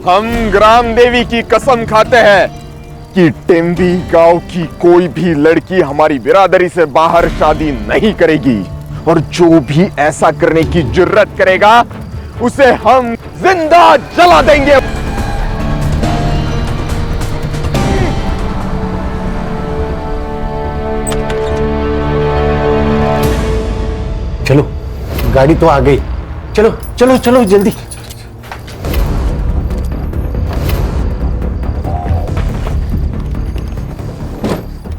हम ग्राम देवी की कसम खाते हैं कि टेम्बी गांव की कोई भी लड़की हमारी बिरादरी से बाहर शादी नहीं करेगी, और जो भी ऐसा करने की जुर्रत करेगा उसे हम जिंदा जला देंगे। चलो, गाड़ी तो आ गई। चलो चलो चलो जल्दी।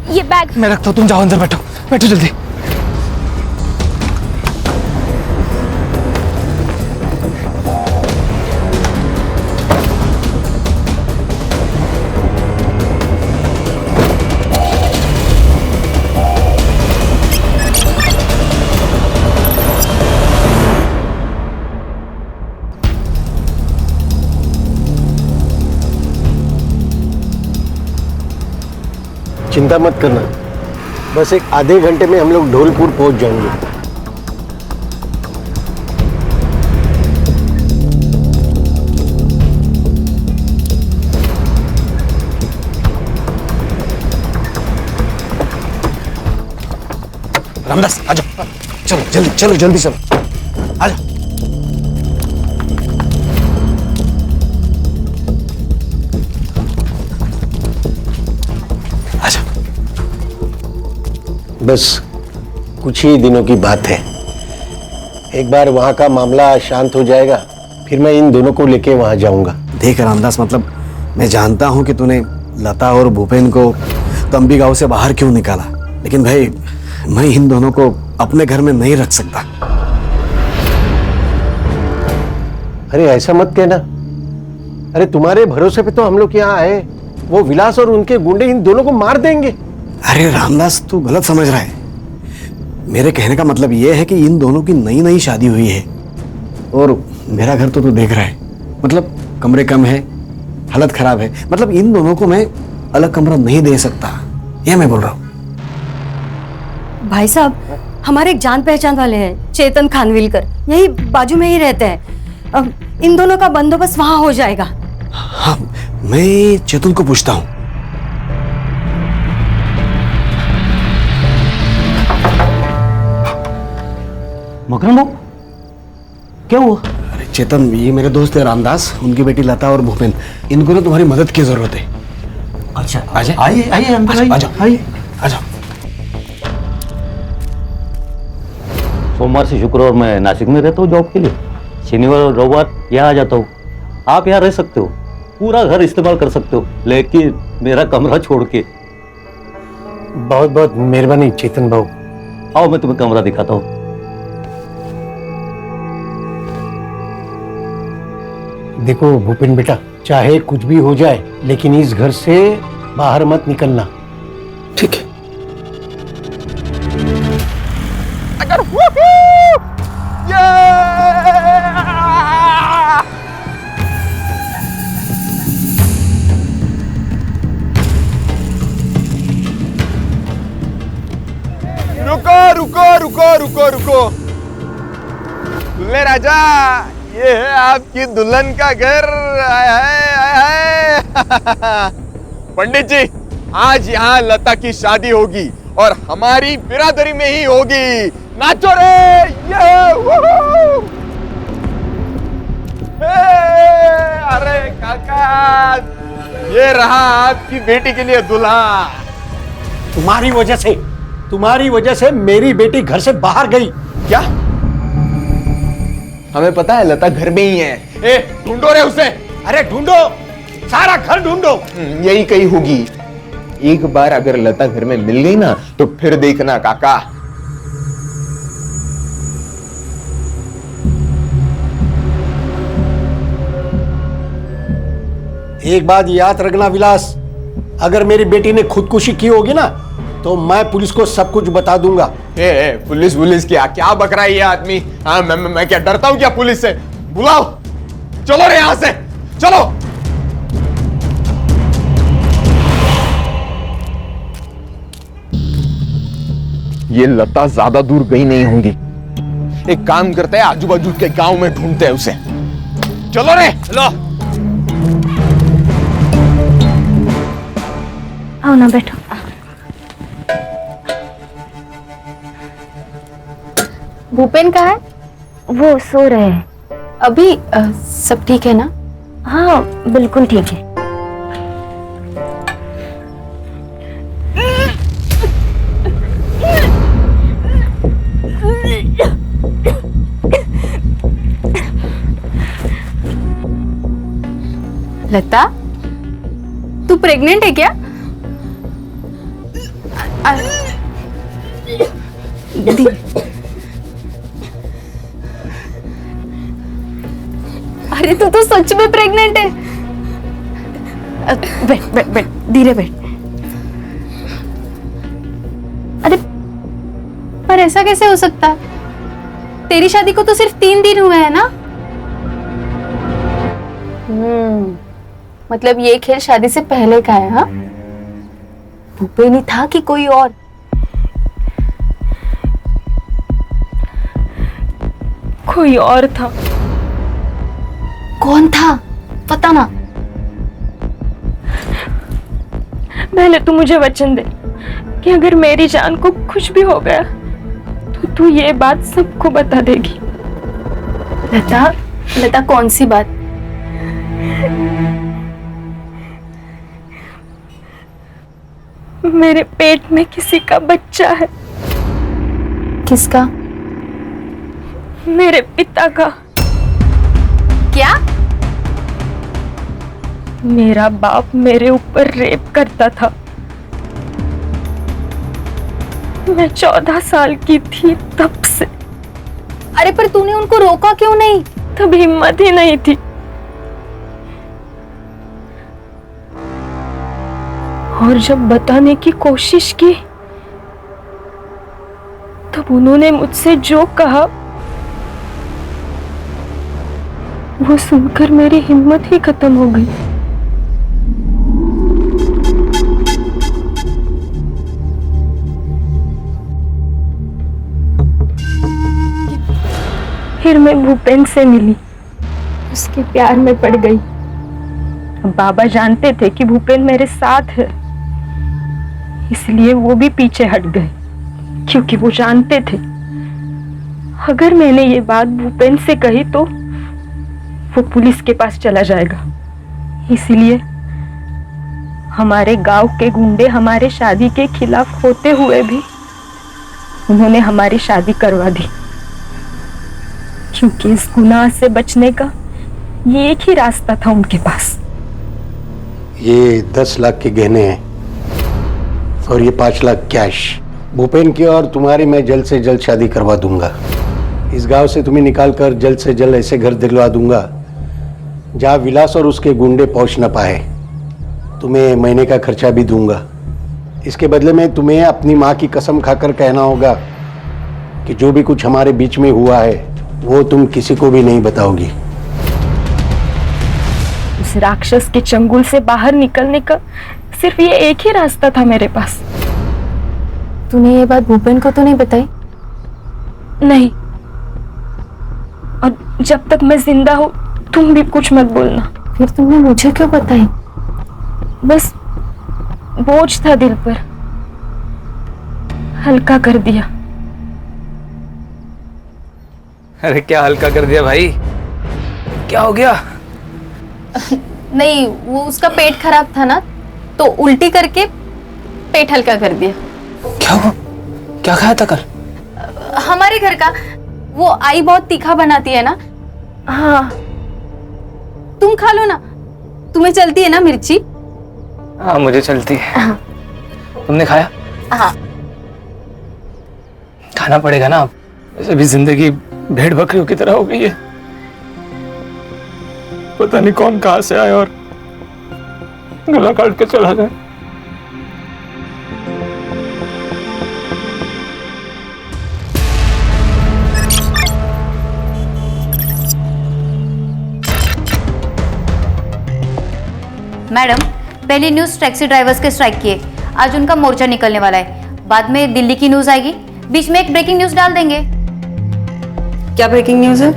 ये बैग मैं रखता हूँ, तुम जाओ अंदर बैठो, बैठो जल्दी। चिंता मत करना, बस एक आधे घंटे में हम लोग ढोलपुर पहुंच जाएंगे। रामदास आ जाओ, चलो जल्दी चलो, जल्दी चलो, आ जाओ। बस कुछ ही दिनों की बात है, एक बार वहां का मामला शांत हो जाएगा, फिर मैं इन दोनों को लेके वहां जाऊंगा। देख रामदास, मतलब मैं जानता हूं कि तूने लता और भूपेन को तंबी गांव से बाहर क्यों निकाला, लेकिन भाई मैं इन दोनों को अपने घर में नहीं रख सकता। अरे ऐसा मत कहना, अरे तुम्हारे भरोसे पे तो हम लोग यहाँ आए, वो विलास और उनके गुंडे इन दोनों को मार देंगे। अरे रामदास, तू गलत समझ रहा है। मेरे कहने का मतलब यह है कि इन दोनों की नई नई शादी हुई है, और मेरा घर तो तू देख रहा है, मतलब कमरे कम है, हालत खराब है, मतलब इन दोनों को मैं अलग कमरा नहीं दे सकता, यह मैं बोल रहा हूँ। भाई साहब, हमारे एक जान पहचान वाले हैं, चेतन खानविलकर, यही बाजू में ही रहते हैं। अब इन दोनों का बंदोबस्त वहां हो जाएगा। हाँ, मैं चेतन को पूछता हूँ। मकरम बाबू, क्या हुआ? अरे चेतन, ये मेरे दोस्त है रामदास, उनकी बेटी लता और भूपेन, इनको ना तुम्हारी मदद की जरूरत है। अच्छा, आइए आइए आइए अंदर आइए, आइए। आ जाओ। सोमवार से शुक्रवार मैं नासिक में रहता हूँ जॉब के लिए, शनिवार और रविवार यहाँ आ जाता हूँ। आप यहाँ रह सकते हो, पूरा घर इस्तेमाल कर सकते हो, लेकिन मेरा कमरा छोड़ के। बहुत बहुत मेहरबानी चेतन भाऊ। आओ मैं तुम्हें कमरा दिखाता हूँ। देखो भूपेन बेटा, चाहे कुछ भी हो जाए, लेकिन इस घर से बाहर मत निकलना, ठीक है। अगर रुको रुको रुको रुको रुको, दुल्हे राजा, ये है आपकी दुल्हन का घर। आय हाय आय हाय। पंडित जी, आज यहाँ लता की शादी होगी और हमारी बिरादरी में ही होगी। नाचो रे, ये अरे काका, ये रहा आपकी बेटी के लिए दूल्हा। तुम्हारी वजह से मेरी बेटी घर से बाहर गई। क्या? हमें पता है लता घर में ही है। ए, ढूंढो रे उसे। अरे ढूंढो, सारा घर ढूंढो। यही कहीं होगी। एक बार अगर लता घर में मिल गई ना, तो फिर देखना काका। एक बात याद रखना विलास, अगर मेरी बेटी ने खुदकुशी की होगी ना, तो मैं पुलिस को सब कुछ बता दूंगा। पुलिस क्या क्या बक रहा है ये आदमी? हाँ, मैं क्या डरता हूं क्या पुलिस से? बुलाओ, चलो रे यहां से, चलो। ये लता ज्यादा दूर गई नहीं होंगी। एक काम करते हैं, आजू बाजू के गांव में ढूंढते हैं उसे। चलो रे, चलो। आओ ना बैठो। भूपेन कहाँ है? वो सो रहे हैं। अभी सब ठीक है ना? हाँ बिल्कुल ठीक है। लता, तू प्रेग्नेंट है क्या? अरे तू तो सच में प्रेग्नेंट है। बैठ बैठ बैठ, धीरे बैठ। अरे पर ऐसा कैसे हो सकता है? तेरी शादी को तो सिर्फ 3 दिन हुए हैं ना? मतलब ये खेल शादी से पहले का है? हाँ, भूपेन ही था कि कोई और? कोई और था। कौन था पता ना? पहले तू मुझे वचन दे कि अगर मेरी जान को कुछ भी हो गया तो तू ये बात सबको बता देगी। लता, लता कौन सी बात? मेरे पेट में किसी का बच्चा है। किसका? मेरे पिता का। क्या? मेरा बाप मेरे ऊपर रेप करता था। मैं 14 साल की थी तब से। अरे पर तूने उनको रोका क्यों नहीं? तब हिम्मत ही नहीं थी। और जब बताने की कोशिश की तब उन्होंने मुझसे जो कहा वो सुनकर मेरी हिम्मत ही खत्म हो गई। फिर मैं भूपेन से मिली, उसके प्यार में पड़ गई। बाबा जानते थे कि भूपेन मेरे साथ है, इसलिए वो भी पीछे हट गए, क्योंकि वो जानते थे अगर मैंने ये बात भूपेन से कही तो वो पुलिस के पास चला जाएगा। इसलिए हमारे गांव के गुंडे हमारे शादी के खिलाफ होते हुए भी उन्होंने हमारी शादी करवा दी, क्योंकि इस गुनाह से बचने का ये एक ही रास्ता था उनके पास। ये 10 लाख के गहने हैं और ये 5 लाख कैश। भूपेन की और तुम्हारी मैं जल्द से जल्द शादी करवा दूंगा। इस गांव से तुम्हें निकाल कर जल्द से जल्द ऐसे घर दिलवा दूंगा जहाँ विलास और उसके गुंडे पहुंच न पाए। तुम्हें महीने का खर्चा भी दूंगा। इसके बदले में तुम्हें अपनी माँ की कसम खाकर कहना होगा कि जो भी कुछ हमारे बीच में हुआ है वो तुम किसी को भी नहीं बताओगी। उस राक्षस के चंगुल से बाहर निकलने का सिर्फ ये एक ही रास्ता था मेरे पास। तूने ये बात भूपेन को तो नहीं बताई? नहीं, और जब तक मैं जिंदा हूं तुम भी कुछ मत बोलना। फिर तुमने मुझे क्यों बताई? बस बोझ था दिल पर, हल्का कर दिया। अरे क्या हल्का कर दिया भाई? क्या हो गया? नहीं, वो उसका पेट खराब था ना, तो उल्टी करके पेट हल्का कर दिया। क्या हुआ? क्या खाया था कल? हमारे घर का वो आई बहुत तीखा बनाती है ना। हाँ, तुम खा लो ना, तुम्हें चलती है ना मिर्ची? हाँ मुझे चलती है। तुमने खाया? हाँ। खाना पड़ेगा ना, अब वैसे भी जिंदगी भेड़ बकरियों की तरह हो गई है। पता नहीं कौन कहां से आए और गला काट के चला जाए। मैडम, पहली न्यूज़ टैक्सी ड्राइवर्स के स्ट्राइक की है। आज उनका मोर्चा निकलने वाला है। बाद में दिल्ली की न्यूज़ आएगी, बीच में एक ब्रेकिंग न्यूज़ डाल देंगे। क्या ब्रेकिंग न्यूज़ है?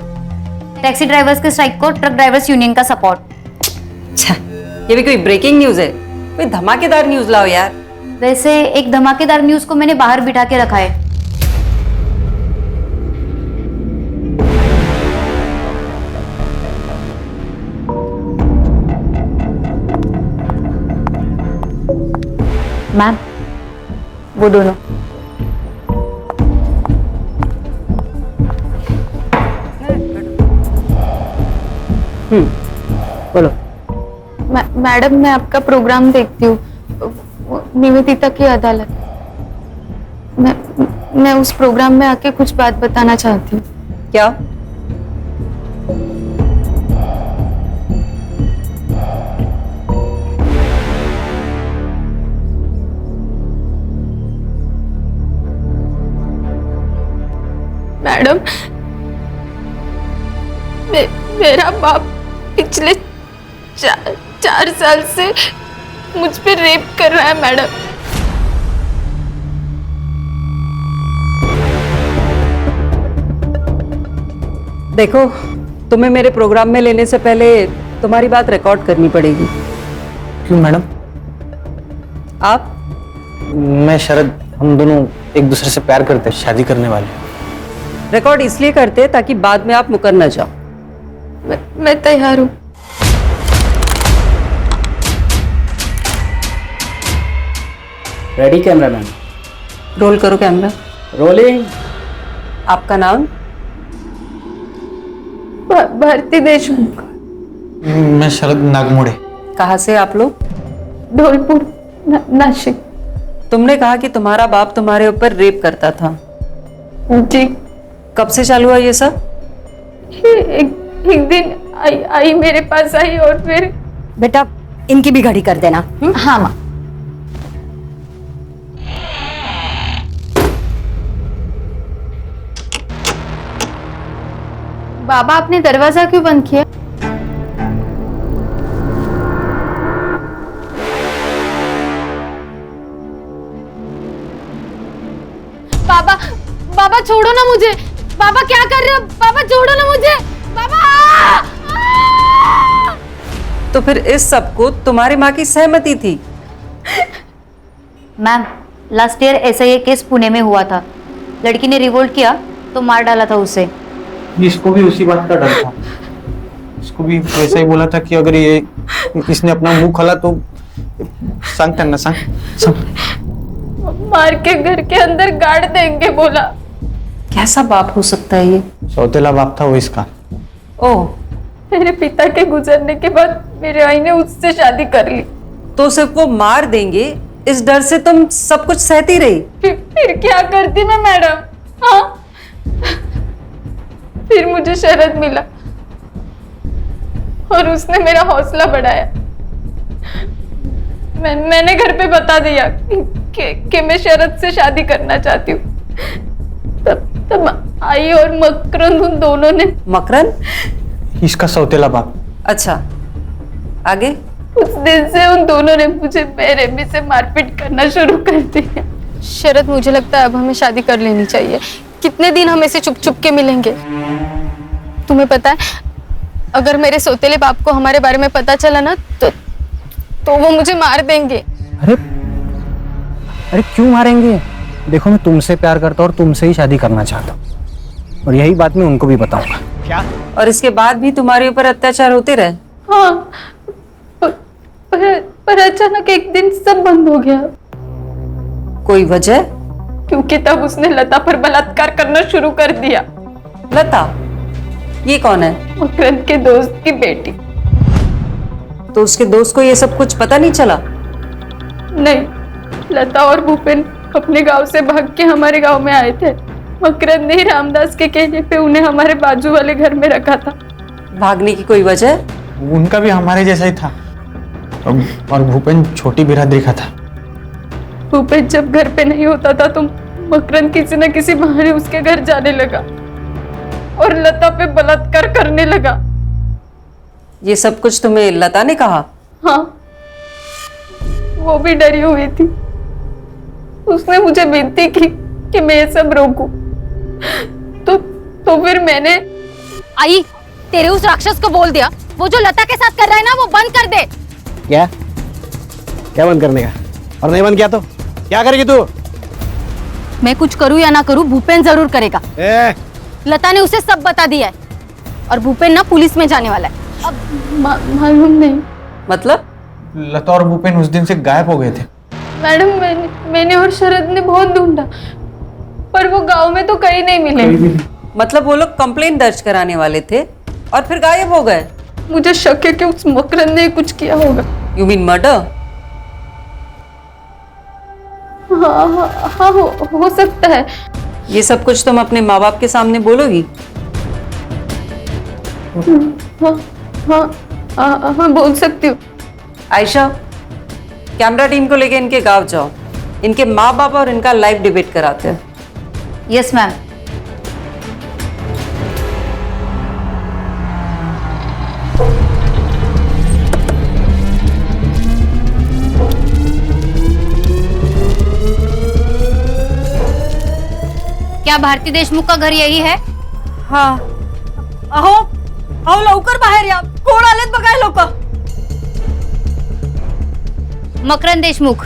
टैक्सी ड्राइवर्स के स्ट्राइक को ट्रक ड्राइवर्स यूनियन का सपोर्ट। अच्छा, ये भी कोई ब्रेकिंग न्यूज है? कोई धमाकेदार न्यूज लाओ यार। वैसे एक धमाकेदार न्यूज को मैंने बाहर बिठा के रखा है। मैम, वो दोनों। बोलो। मैडम, मैं आपका प्रोग्राम देखती हूँ, निवेदिता की अदालत। मैं उस प्रोग्राम में आके कुछ बात बताना चाहती हूँ। क्या? मैडम, मेरा बाप पिछले 4 साल से मुझ पे रेप कर रहा है मैडम। देखो, तुम्हें मेरे प्रोग्राम में लेने से पहले तुम्हारी बात रिकॉर्ड करनी पड़ेगी। क्यों मैडम? आप? मैं शरद, हम दोनों एक दूसरे से प्यार करते हैं, शादी करने वाले। रिकॉर्ड इसलिए करते ताकि बाद में आप मुकर न जाओ। मैं तैयार हूँ। Ready cameraman? रोल करो कैमरा। रोलिंग। आपका नाम? भारती देशमुख। मैं शरद नागमोड़े। कहाँ से आप लोग? धौलपुर, नासिक। तुमने कहा कि तुम्हारा बाप तुम्हारे ऊपर रेप करता था। जी। कब से चालू हुआ ये सब? एक दिन आई मेरे पास आई और फिर। बेटा, इनकी भी घड़ी कर देना। हाँ माँ। बाबा, आपने दरवाजा क्यों बंद किया? बाबा, बाबा छोड़ो ना मुझे। बाबा क्या कर रहे हो? बाबा छोड़ो ना मुझे। बाबा! तो फिर इस सब को तुम्हारी माँ की सहमति थी? मैम, लास्ट ईयर ऐसा ही केस पुणे में हुआ था। लड़की ने रिवोल्ट किया तो मार डाला था उसे। इसको भी उसी बात का डर था। इसको भी वैसा ही बोला था कि अगर इसने अपना मुंह खोला तो सांग करना, सांग। मार के घर के अंदर गाड़ देंगे बोला। कैसा बाप हो सकता है ये? सौतेला बाप था वो इसका। ओह, मेरे पिता के गुजरने के बाद मेरे आई ने उससे शादी कर ली। तो सिर्फ वो मार देंगे इस डर से तुम सब कुछ सहती रही? फिर क्या करती मैं मैडम? हाँ, फिर मुझे शरद मिला और उसने मेरा हौसला बढ़ाया। मैंने घर पे बता दिया कि मैं शरद से शादी करना चाहती हूँ। तब आई और मकरंद, उन दोनों ने। मकरंद? इसका सौतेला बाप। अच्छा, आगे? उस दिन से उन दोनों ने मुझे बेरहमी से मारपीट करना शुरू कर दिया। शरद, मुझे लगता है अब हमें शादी कर लेनी चाहिए। कितने दिन हम ऐसे चुप चुप के मिलेंगे? तुम्हें पता है, अगर मेरे सौतेले बाप को हमारे बारे में पता चला ना तो वो मुझे मार देंगे। अरे क्यों मारेंगे? देखो, मैं तुमसे प्यार करता हूँ और तुमसे ही शादी करना चाहता हूँ, और यही बात मैं उनको भी बताऊंगा। क्या? और इसके बाद भी तुम्हारे ऊपर अत्याचार होते रहे? हाँ, पर अचानक एक दिन सब बंद हो गया। कोई वजह? क्योंकि तब उसने लता पर बलात्कार करना शुरू कर दिया। लता? ये कौन है? मकरंद के दोस्त की बेटी। तो उसके दोस्त को ये सब कुछ पता नहीं चला? नहीं, लता और भूपेन अपने गांव से भाग के हमारे गांव में आए थे। मकरंद ने रामदास के कहने पे उन्हें हमारे बाजू वाले घर में रखा था। भागने की कोई वजह? उनका भी हमारे जैसा ही था, और भूपेन छोटी बिरादरी का था। भूपेन जब घर पे नहीं होता था तो मकरंद किसी न किसी बहाने उसके घर जाने लगा और लता पे बलात्कार करने लगा। ये सब कुछ तुम्हें लता ने कहा? हाँ, वो भी डरी हुई थी। उसने मुझे विनती की कि मैं ये सब रोकूं। तो फिर मैंने। आई, तेरे उस राक्षस को बोल दिया वो जो लता के साथ कर रहा है ना वो बंद कर दे। क्या क्या बंद करने का? और नहीं बंद किया तो क्या करेगी तू? मैं कुछ करूं या ना करूं भूपेन जरूर करेगा। लता ने उसे सब बता दिया है और भूपेन ना पुलिस में जाने वाला है। अब मालूम नहीं मतलब लता और भूपेन उस दिन से गायब हो गए थे। मैडम, मैंने और शरद ने बहुत ढूंढा पर वो गांव में तो कहीं नहीं मिले। मतलब वो लोग कंप्लेंट दर्ज कराने वाले थे और फिर गायब हो गए? मुझे शक है कि उस मकरंद ने कुछ किया होगा। You mean murder? हाँ, हो सकता है। ये सब कुछ तुम अपने माँ बाप के सामने बोलोगी? हाँ, बोल सकती हूँ। आयशा, कैमरा टीम को लेके इनके गांव जाओ, इनके माँ बाप और इनका लाइव डिबेट कराते हैं। Yes ma'am. क्या भारती देशमुख का घर यही है? हाँ. अहो अहो लवकर बाहेर या, कोण आलेत बघाय लोक. मकरंद देशमुख,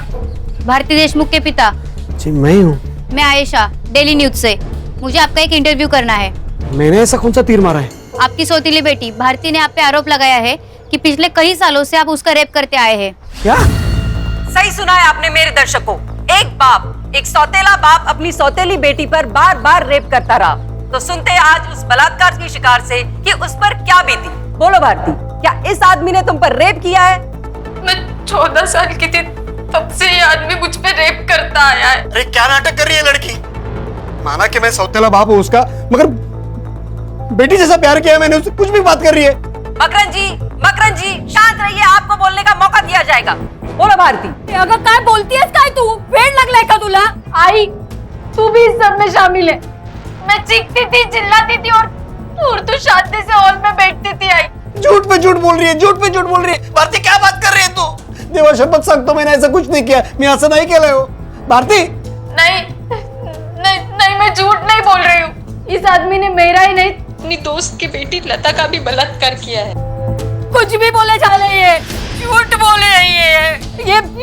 भारती देशमुख के पिता। जी मैं ही हूँ। मैं आयशा, डेली न्यूज से। मुझे आपका एक इंटरव्यू करना है। मैंने ऐसा कौन सा तीर मारा है? आपकी सौतीली बेटी भारती ने आप पे आरोप लगाया है कि पिछले कई सालों से आप उसका रेप करते आए हैं। क्या? सही सुना है आपने मेरे दर्शकों। एक बाप, एक सौतेला बाप अपनी सौतेली बेटी पर बार बार रेप करता रहा। तो सुनते हैं आज उस बलात्कार की शिकार से कि उस पर क्या बीती। बोलो भारती, क्या इस आदमी ने तुम पर रेप किया है? मैं 14 साल की थी तब से ये आदमी मुझ पे रेप करता आया है। अरे क्या नाटक कर रही है लड़की? माना कि मैं सौतेला बाप हूँ उसका, मगर बेटी जैसा प्यार किया मैंने उससे, कुछ भी बात कर रही है। मकरंद जी शांत रहिए, आपको बोलने का मौका दिया जाएगा। बोलो भारती। अगं काय बोलतीयस काय तू? वेड लागलाय का तुला? आई, तू भी इस सब में शामिल है। मैं चीखती थी, चिल्लाती थी और तू शांति से हॉल में बैठती थी। आई, झूठ पे झूठ बोल रही है, झूठ पे झूठ बोल रही है। भारती क्या बात कर रही है तू? देवा शपथ सांगतो मैंने ऐसा कुछ नहीं किया, मैं असं नाही केलंय हो। भारती नहीं, मैं झूठ नहीं बोल रही हूँ। इस आदमी ने मेरा ही नहीं, अपनी दोस्त की बेटी लता का भी बलात्कार किया है। कुछ भी बोले जा रही है, झूठ बोले रही है।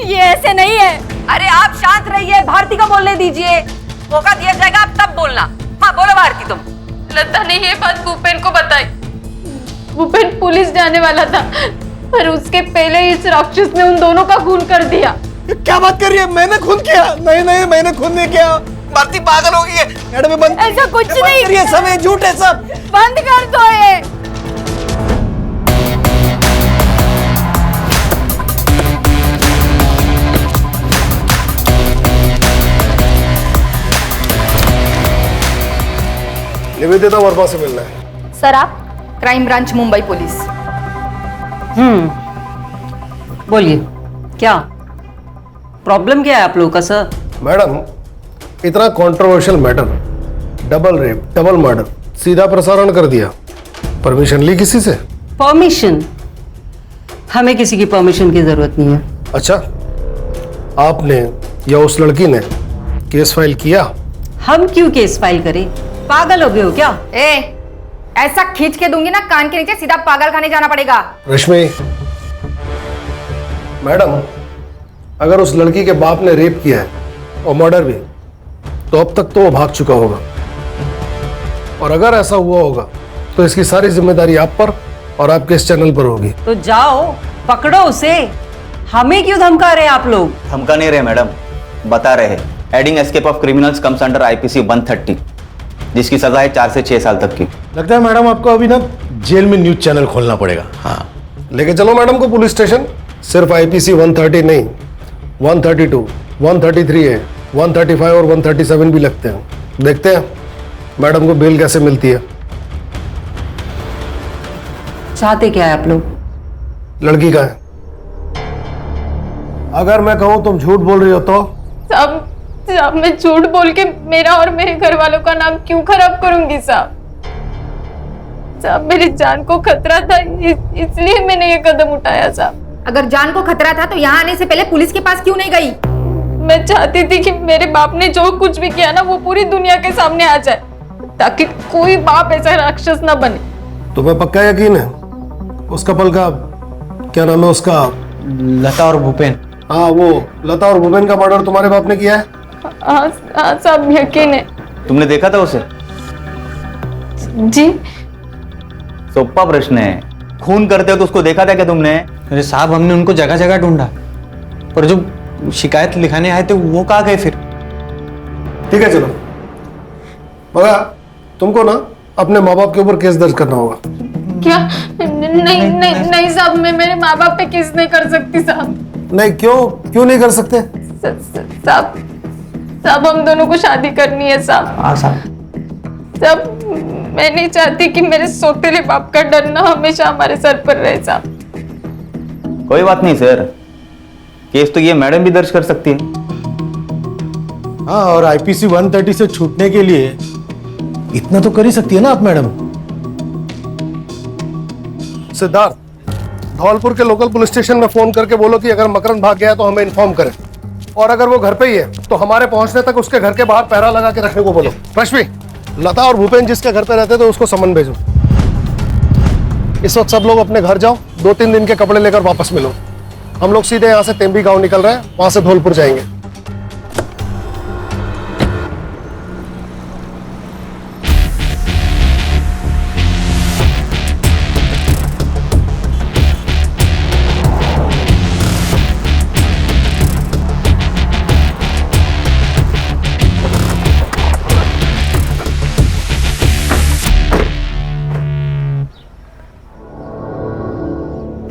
ये ऐसे नहीं है। अरे आप शांत रहिए, भारती को बोलने दीजिए, मौका दिया जाएगा, आप तब बोलना। हाँ बोलो भारती तुम। लता ने ये बात भूपेन को बताई। भूपेन पुलिस जाने वाला था पर उसके पहले इस राक्षस ने उन दोनों का खून कर दिया। क्या बात कर रही है? मैंने खून किया? नहीं, मैंने खून नहीं किया। भारती पागल हो गई है। मैडम बंद, ऐसा कुछ नहीं। ये सब है, झूठ है सब। बंद कर दो ये। निवेदिता वर्मा से मिलना है। सर आप? Crime branch Mumbai police. बोलिए, क्या प्रॉब्लम क्या है आप लोगों का सर? मैडम, इतना controversial matter, double rape, double murder, सीधा प्रसारण कर दिया। परमिशन ली किसी से? परमिशन? हमें किसी की परमिशन की जरूरत नहीं है। अच्छा, आपने या उस लड़की ने केस फाइल किया? हम क्यों केस फाइल करें? पागल हो गए हो क्या? ऐसा खींच के दूंगी ना कान के नीचे, सीधा पागल खाने जाना पड़ेगा। रश्मि मैडम, अगर उस लड़की के बाप ने रेप किया है और मर्डर भी, तो अब तक तो वो भाग चुका होगा। और अगर ऐसा हुआ होगा तो इसकी सारी जिम्मेदारी आप पर और आपके इस चैनल पर होगी। तो जाओ पकड़ो उसे। हमें क्यों धमका रहे आप लोग? धमका नहीं रहे मैडम, बता रहे हैं। Adding escape of criminals comes under IPC 130, जिसकी सजा है 4 से 6 साल तक की। लगता है मैडम आपको अभी ना जेल में न्यूज चैनल खोलना पड़ेगा। हाँ, लेके चलो मैडम को पुलिस स्टेशन। सिर्फ आईपीसी 130 नहीं, 132, 133 है, 135 और 137 भी लगते हैं। देखते हैं मैडम को बेल कैसे मिलती है। चाहते क्या है आप लोग? लड़की का है। अगर मैं कहूं तुम झूठ बोल रही हो तो? साहब मैं झूठ बोल के मेरा और मेरे घर वालों का नाम क्यों खराब करूंगी साहब? मेरी जान को खतरा था, इसलिए मैंने ये कदम उठाया साहब। अगर जान को खतरा था तो यहाँ आने से पहले पुलिस के पास क्यों नहीं गई? मैं चाहती थी कि मेरे बाप ने जो कुछ भी किया ना वो पूरी दुनिया के सामने आ जाए, ताकि कोई बाप ऐसा राक्षस ना बने। तुम्हें पक्का यकीन है उस कपल का क्या नाम है उसका? लता और भूपेन। हाँ, वो लता और भूपेन का मर्डर तुम्हारे बाप ने किया है? हाँ साहब, यकीन है। तुमने देखा था उसे? जी। सोप्पा प्रश्न है। खून करते हो तो उसको देखा था क्या तुमने? अरे साहब, हमने उनको जगह जगह ढूंढा, पर जो शिकायत लिखाने आए थे वो कहाँ गए फिर? ठीक है, चलो मगर तुमको ना अपने माँ बाप के ऊपर केस दर्ज करना होगा। क्या? नहीं साहब, मैं मेरे माँ बाप पे केस नहीं कर सकती साहब। नहीं, क्यों नहीं कर सकते? साहब हम दोनों को शादी करनी है साहब। हाँ साहब। साहब मैं नहीं चाहती कि मेरे सौतेले बाप का डर ना हमेशा हमारे सर पर रहे साहब। कोई बात नहीं सर, केस तो ये मैडम भी दर्ज कर सकती है। हाँ, और आईपीसी 130 से छूटने के लिए इतना तो कर ही सकती है ना आप मैडम। सिद्धार्थ, धौलपुर के लोकल पुलिस स्टेशन में फोन करके बोलो कि अगर मकरंद भाग गया तो हमें इन्फॉर्म करें, और अगर वो घर पे ही है तो हमारे पहुंचने तक उसके घर के बाहर पहरा लगा के रखने को बोलो। रश्मि, लता और भूपेन जिसके घर पे रहते थे उसको समन भेजो। इस वक्त सब लोग अपने घर जाओ, 2-3 दिन के कपड़े लेकर वापस मिलो। हम लोग सीधे यहाँ से तेम्बी गांव निकल रहे हैं, वहां से धौलपुर जाएंगे।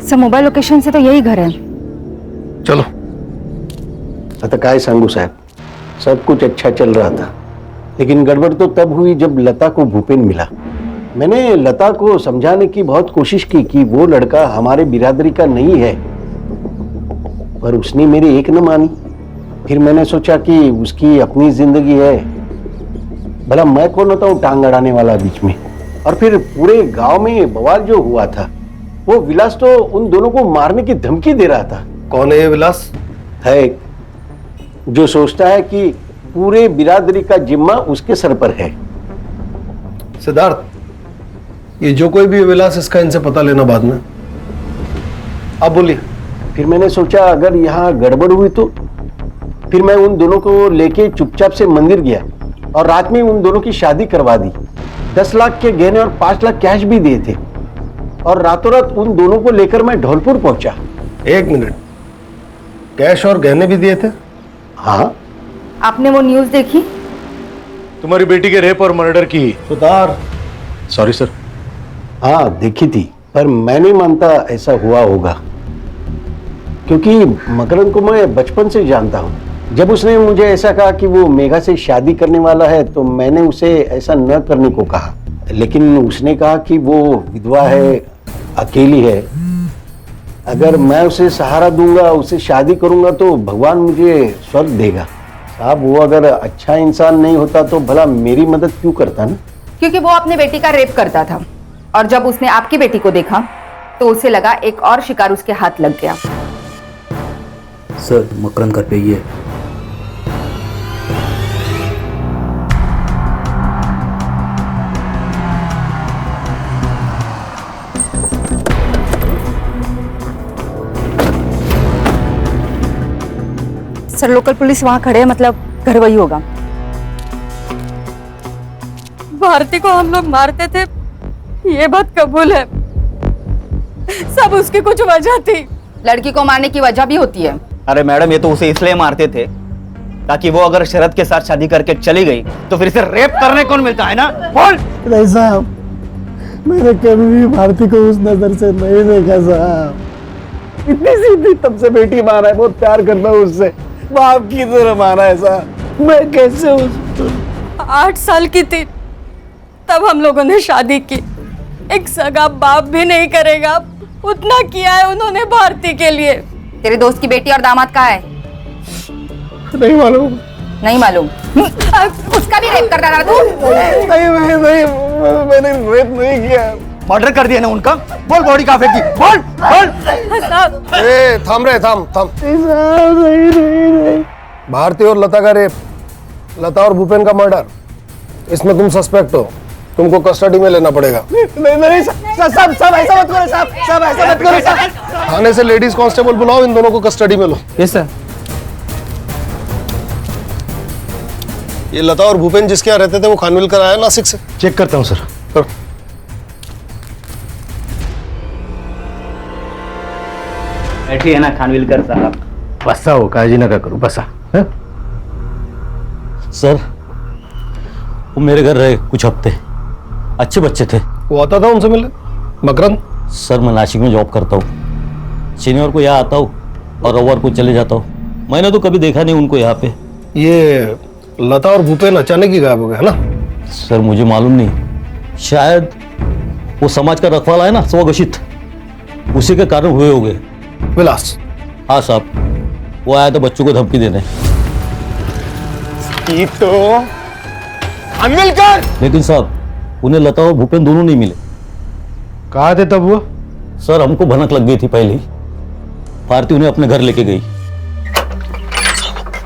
सर मोबाइल लोकेशन से तो यही घर है। चलो। आता काय सांगू साहब, सब कुछ अच्छा चल रहा था, लेकिन गड़बड़ तो तब हुई जब लता को भूपेन मिला। मैंने लता को समझाने की बहुत कोशिश की कि वो लड़का हमारे बिरादरी का नहीं है, पर उसने मेरी एक न मानी। फिर मैंने सोचा कि उसकी अपनी जिंदगी है, भला मैं कौन होता हूँ टांग अड़ाने वाला बीच में। और फिर पूरे गांव में बवाल जो हुआ था, वो विलास तो उन दोनों को मारने की धमकी दे रहा था। कौन है ये विलास? है जो सोचता है कि पूरे बिरादरी का जिम्मा उसके सर पर है। सिद्धार्थ, ये जो कोई भी विलास, इसका इनसे पता लेना बाद में। आप बोलिए। फिर मैंने सोचा अगर यहाँ गड़बड़ हुई तो फिर मैं उन दोनों को लेके चुपचाप से मंदिर गया और रात में उन दोनों की शादी करवा दी। 10 लाख के गहने और 5 लाख कैश भी दिए थे, और रातों रात उन दोनों को लेकर मैं धौलपुर पहुंचा। 1 मिनट, कैश और गहने भी दिए थे? हाँ। आपने वो न्यूज़ देखी? तुम्हारी बेटी के रेप और मर्डर की। Sutar, sorry sir. हाँ देखी थी, पर मैं नहीं मानता ऐसा हुआ होगा, क्योंकि मकरंद को मैं बचपन से जानता हूँ। जब उसने मुझे ऐसा कहा कि वो मेघा से शादी करने वाला है तो मैंने उसे ऐसा न करने को कहा, लेकिन उसने कहा कि वो विधवा है, अकेली है, अगर मैं उसे सहारा दूंगा, उसे शादी करूंगा तो भगवान मुझे स्वर्ग देगा। साहब वो अगर अच्छा इंसान नहीं होता तो भला मेरी मदद क्यों करता ना? क्योंकि वो अपने बेटी का रेप करता था, और जब उसने आपकी बेटी को देखा तो उसे लगा एक और शिकार उसके हाथ लग गया। सर मकरंद घर पे ही है। सर लोकल पुलिस वहां खड़े हैं, मतलब घर वही होगा। भारती को हम लोग मारते थे, ये बात कबूल है। सब उसकी कुछ वजह थी। लड़की को मारने की वजह भी होती है। अरे मैडम, ये तो उसे इसलिए मारते थे ताकि वो अगर शरद के साथ शादी करके चली गई तो फिर इसे रेप करने कौन मिलता है ना? बोल। नहीं साहब, मैंने कभी भी भारती को उस नजर से नहीं देखा साहब। इतनी सीधी तब से बेटी मारा है, बहुत प्यार करता हूँ उससे, बाप की तरह मारा है साहब। मैं कैसे उसको 8 साल की थी तब हम लोगों ने शादी की। एक सगा बाप भी नहीं करेगा उतना किया है उन्होंने भारती के लिए। तेरे दोस्त की बेटी और दामाद कहाँ है? नहीं मालूम। नहीं मालूम? उसका भी रेप करता था तू? नहीं, मैंने रेप नहीं किया। मर्डर कर दिया ना उनका? बोल बॉडी कहाँ फेंकी? बोल बोल। ए, थाम रे, थाम। नहीं। भारती और लता का रेप, लता और भूपेन का मर्डर, इसमें तुम सस्पेक्ट हो। तुमको कस्टडी में लेना पड़ेगा। नहीं सब ऐसा मत करो साहब, सब ऐसा मत करो साहब। थाने से लेडीज कांस्टेबल बुलाओ, इन दोनों को कस्टडी में लो। Yes sir. ये लता और भूपेन जिसके यहाँ रहते थे वो खानविलकर आया नासिक से? चेक करता हूँ सर। करो। बैठिए ना खानविलकर साहब। बसा हो, काळजी नका करू, बसा। हं? सर वो मेरे घर रहे कुछ हफ्ते, अच्छे बच्चे थे। वो आता था उनसे मिलने? मकरंद? सर मैं नासिक में जॉब करता हूँ, शनिवार को यहाँ आता हूँ और रविवार को चले जाता हूँ। मैंने तो कभी देखा नहीं उनको यहाँ पे। ये लता और भूपेन अचानक ही गायब हो गए है ना? सर मुझे मालूम नहीं, शायद वो समाज का रखवाला है ना स्वघोषित, उसी के कारण हुए होंगे। विलास? हाँ साहब, वो आया था बच्चों को धमकी देने। ये तो खानविलकर। लेकिन साहब उन्हें लता और भूपेन दोनों नहीं मिले। कहाँ थे तब वो? सर हमको भनक लग गई थी पहले ही, भारती उन्हें अपने घर लेके गई।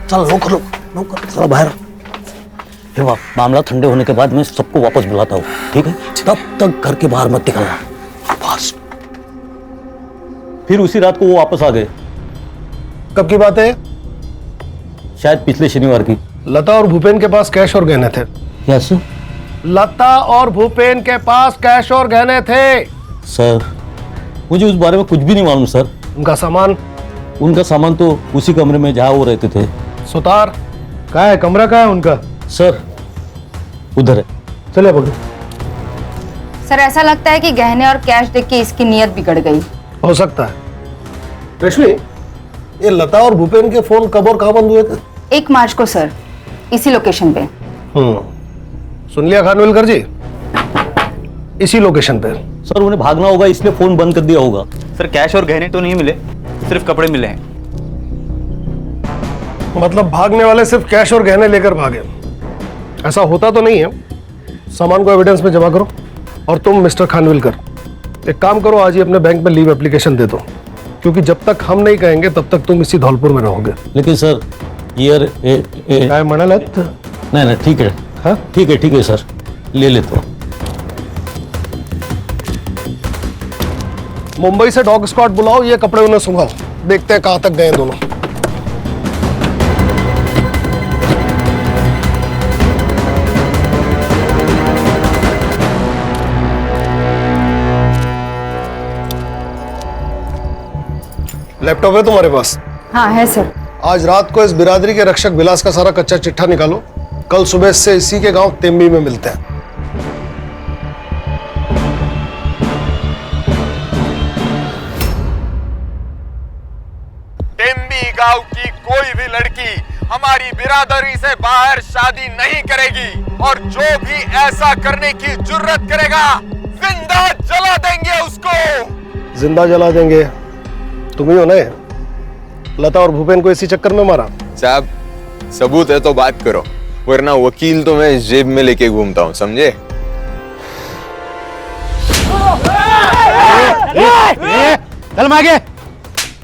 चल नौकर चलो बाहर। फिर मामला ठंडे होने के बाद मैं सबको वापस बुलाता हूँ, ठीक है? तब तक घर के बाहर मत निकलना, बस। फिर उसी रात को वो वापस आ गए। कब की बात है? शायद पिछले शनिवार की। लता और भूपेन के पास कैश और गहने थे। यस लता और भूपेन के पास कैश और गहने थे। सर मुझे उस बारे में कुछ भी नहीं मालूम सर। उनका सामान? उनका सामान तो उसी कमरे में जहाँ वो रहते थे। सुतार? कहाँ है कमरा, कहाँ है उनका? सर उधर है। चले पकड़ो। सर ऐसा लगता है कि गहने और कैश देख के इसकी नीयत बिगड़ गई। हो सकता है। रश्मि, ये लता और भूपेन के फोन कब और कहाँ बंद हुए थे? 1 मार्च को सर, इसी लोकेशन पे। सुन लिया खानविलकर जी? इसी लोकेशन पे। सर उन्हें भागना होगा इसलिए फोन बंद कर दिया होगा। सर कैश और गहने तो नहीं मिले, सिर्फ कपड़े मिले हैं। मतलब भागने वाले सिर्फ कैश और गहने लेकर भागे? ऐसा होता तो नहीं है। सामान को एविडेंस में जमा करो। और तुम मिस्टर खानविलकर एक काम करो, आज ही अपने बैंक में लीव एप्लीकेशन दे दो, क्योंकि जब तक हम नहीं कहेंगे तब तक तुम इसी धौलपुर में रहोगे। लेकिन सर ये काय म्हणालात? नहीं ठीक है। हाँ ठीक है सर, ले लेता हूँ। मुंबई से डॉग स्क्वाड बुलाओ, ये कपड़े उन्हें सुंघाओ, देखते हैं कहां तक गए दोनों। लैपटॉप है तुम्हारे पास? हाँ है सर। आज रात को इस बिरादरी के रक्षक विलास का सारा कच्चा चिट्ठा निकालो, कल सुबह से इसी के गांव तेम्बी में मिलते हैं। टेम्बी गांव की कोई भी लड़की हमारी बिरादरी से बाहर शादी नहीं करेगी, और जो भी ऐसा करने की जुर्रत करेगा जिंदा जला देंगे उसको। जिंदा जला देंगे? तुम ही हो ना? लता और भूपेन को इसी चक्कर में मारा? साहब सबूत है तो बात करो, वरना वकील तो मैं जेब में लेके घूमता हूँ, समझे? चल मागे,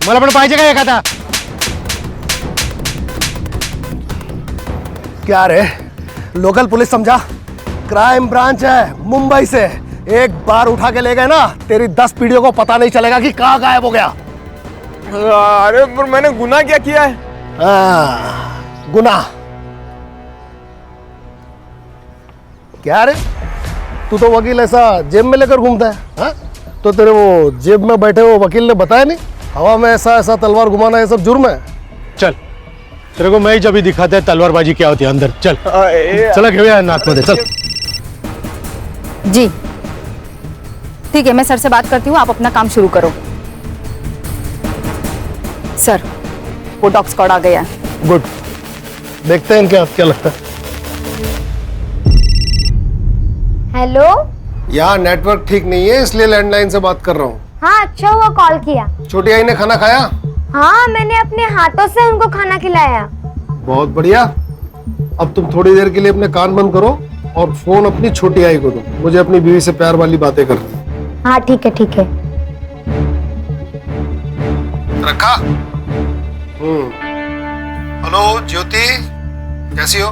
मला पण पाहिजे का एखादा? क्या रे, लोकल पुलिस समझा? क्राइम ब्रांच है, मुंबई से। एक बार उठा के ले गए ना, तेरी 10 पीढ़ियों को पता नहीं चलेगा कि कहाँ गायब हो गया। अरे पर मैंने गुनाह क्या किया है? गुनाह? क्या रे, तू तो वकील ऐसा जेब में लेकर घूमता है? हाँ? तो तेरे वो जेब में बैठे वो वकील ने बताया नहीं हवा में ऐसा ऐसा तलवार घुमाना ये सब जुर्म है? चल तेरे को मैं जब भी दिखाते हैं तलवारबाजी क्या होती है अंदर। चल चला घेऊया नाथ मध्ये, चल। जी ठीक है, मैं सर से बात करती हूँ, आप अपना काम शुरू करो। सर वो डॉग स्क्वाड आ गया है। गुड, देखते हैं इनके क्या लगता है। हेलो। यहाँ नेटवर्क ठीक नहीं है इसलिए लैंडलाइन से बात कर रहा हूँ। हाँ अच्छा हुआ कॉल किया। छोटी आई ने खाना खाया? हाँ मैंने अपने हाथों से उनको खाना खिलाया। बहुत बढ़िया। अब तुम थोड़ी देर के लिए अपने कान बंद करो और फोन अपनी छोटी आई को दो, मुझे अपनी बीवी से प्यार वाली बातें करनी। हाँ ठीक है ठीक है। रखा? हेलो ज्योति, कैसी हो?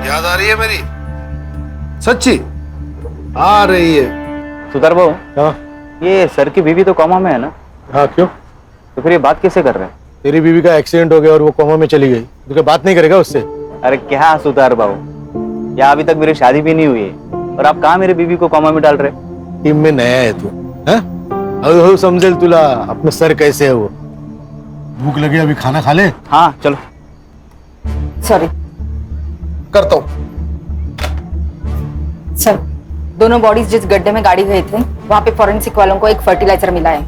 याद आ रही है मेरी? सच्ची? आ रही है। सुधार बाबू, हाँ ये सर की बीवी तो कोमा में है ना? हाँ, क्यों? तो फिर ये बात कैसे कर रहे हैं? तेरी बीवी का एक्सीडेंट हो गया और वो कोमा में चली गई, तो क्या बात नहीं करेगा उससे? अरे क्या सुधार बाबू, या अभी तक मेरी शादी भी नहीं हुई है और आप कहाँ मेरी बीवी को कोमा में डाल रहे? टीम में नया है तू, हैं? हळू समझेल तुला अपना सर कैसे है वो। भूख लगी, अभी खाना खा ले। हाँ चलो। सॉरी करता हूँ। सर, दोनों बॉडीज जिस गड्ढे में गाड़ी गए थे वहाँ पे फॉरेंसिक वालों को एक फर्टिलाइजर मिला है,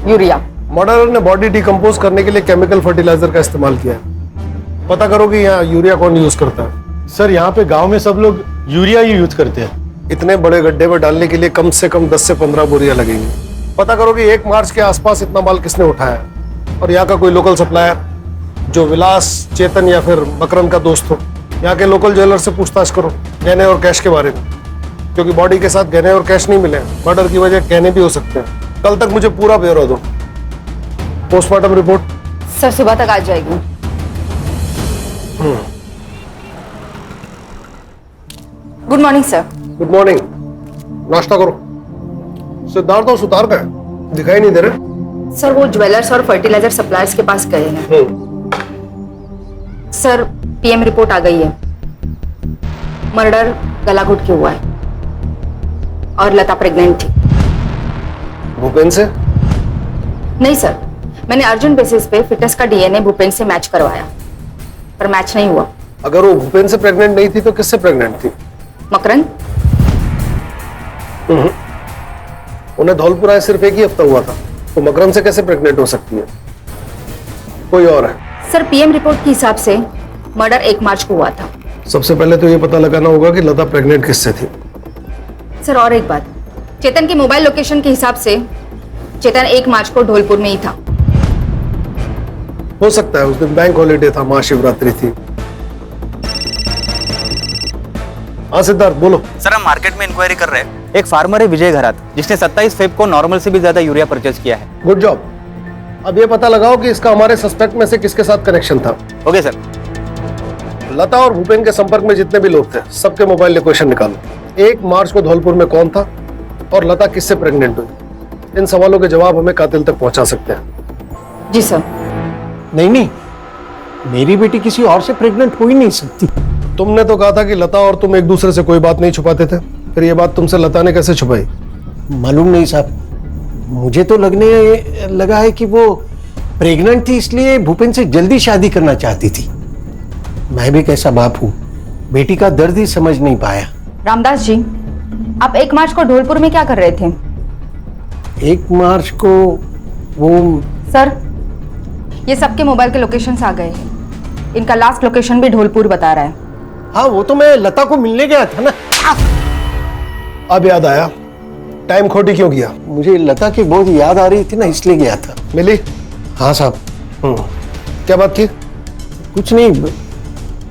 यूरिया। मर्डरर ने बॉडी डिकम्पोज करने के लिए केमिकल फर्टिलाइजर का इस्तेमाल किया है। पता करो कि यहाँ यूरिया कौन यूज करता है। सर, यहाँ पे गांव में सब लोग यूरिया ही यूज करते हैं। इतने बड़े गड्ढे में डालने के लिए कम से कम 10 से 15 बोरियां लगेंगी। पता करो कि 1 मार्च के आसपास इतना माल किसने उठाया, और यहाँ का कोई लोकल सप्लायर जो विलास, चेतन या फिर मकरंद का दोस्त हो। यहाँ के लोकल ज्वेलर से पूछताछ करो गहने और कैश के बारे में, क्योंकि बॉडी के साथ गहने और कैश नहीं मिले। मर्डर की वजह गहने भी हो सकते हैं। कल तक मुझे पूरा ब्यौरा दो। पोस्टमार्टम रिपोर्ट सर सुबह तक आ जाएगी। Good morning sir. Good morning. नाश्ता करो। सिद्धार्थ और सुतार का है, दिखाई नहीं दे रहे। सर वो ज्वेलर्स और फर्टिलाइजर सप्लायर्स के पास गए हैं। सर पीएम रिपोर्ट आ गई है। मर्डर गला घुट के हुआ है और लता प्रेग्नेंट थी। भूपेन से? नहीं सर, मैंने अर्जेंट बेसिस पे फिटनेस का डीएनए भूपेन से मैच करवाया, पर मैच नहीं हुआ। अगर वो भूपेन से प्रेग्नेंट नहीं थी तो किससे प्रेग्नेंट थी? मकरंद। उन्हें धौलपुर आए सिर्फ 1 ही हफ्ता हुआ था, तो मकरंद से कैसे प्रेग्नेंट हो सकती है? कोई और है? सर पीएम रिपोर्ट के हिसाब से मर्डर 1 मार्च को हुआ था। सबसे पहले तो ये पता लगाना होगा कि लता प्रेग्नेंट किससे थी। सर और एक बात, चेतन के मोबाइल लोकेशन के हिसाब से चेतन 1 मार्च को धौलपुर में ही था। हो सकता है उस दिन बैंक हॉलीडे था, महाशिवरात्रि थी। हाँ सिद्धार्थ बोलो। सर हम मार्केट में इंक्वायरी कर रहे हैं। एक फार्मर है विजय घरात, जिसने 27 फेब को नॉर्मल से भी ज्यादा यूरिया परचेज किया है। Good job. अब ये पता लगाओ कि इसका हमारे सस्पेक्ट में से किसके साथ कनेक्शन था। Okay sir. लता और भूपेन के संपर्क में जितने भी लोग थे, सबके मोबाइल लोकेशन निकालो। 1 मार्च को धौलपुर में कौन था और लता किससे प्रेग्नेंट हुई? इन सवालों के जवाब हमें कातिल तक पहुंचा सकते हैं। जी सर। नहीं, मेरी बेटी किसी और से प्रेग्नेंट हो ही नहीं सकती। तुमने तो कहा था कि लता और तुम एक दूसरे से कोई बात नहीं छुपाते थे, फिर ये बात तुमसे लता ने कैसे छुपाई? मालूम नहीं साहब, मुझे तो लगने लगा है कि वो प्रेग्नेंट थी, इसलिए भूपेन से जल्दी शादी करना चाहती थी। मैं भी कैसा बाप हूँ, बेटी का दर्द ही समझ नहीं पाया। रामदास जी, आप 1 मार्च को धौलपुर में क्या कर रहे थे? 1 मार्च को वो सर, ये सबके मोबाइल के लोकेशंस आ गए हैं। इनका लास्ट लोकेशन भी धौलपुर बता रहा है। हाँ, वो तो मैं लता को मिलने गया था ना। अब याद आया, टाइम खोटी क्यों किया? मुझे लता की बहुत याद आ रही थी ना, इसलिए गया था। मिली? हाँ साहब। क्या बात की? कुछ नहीं,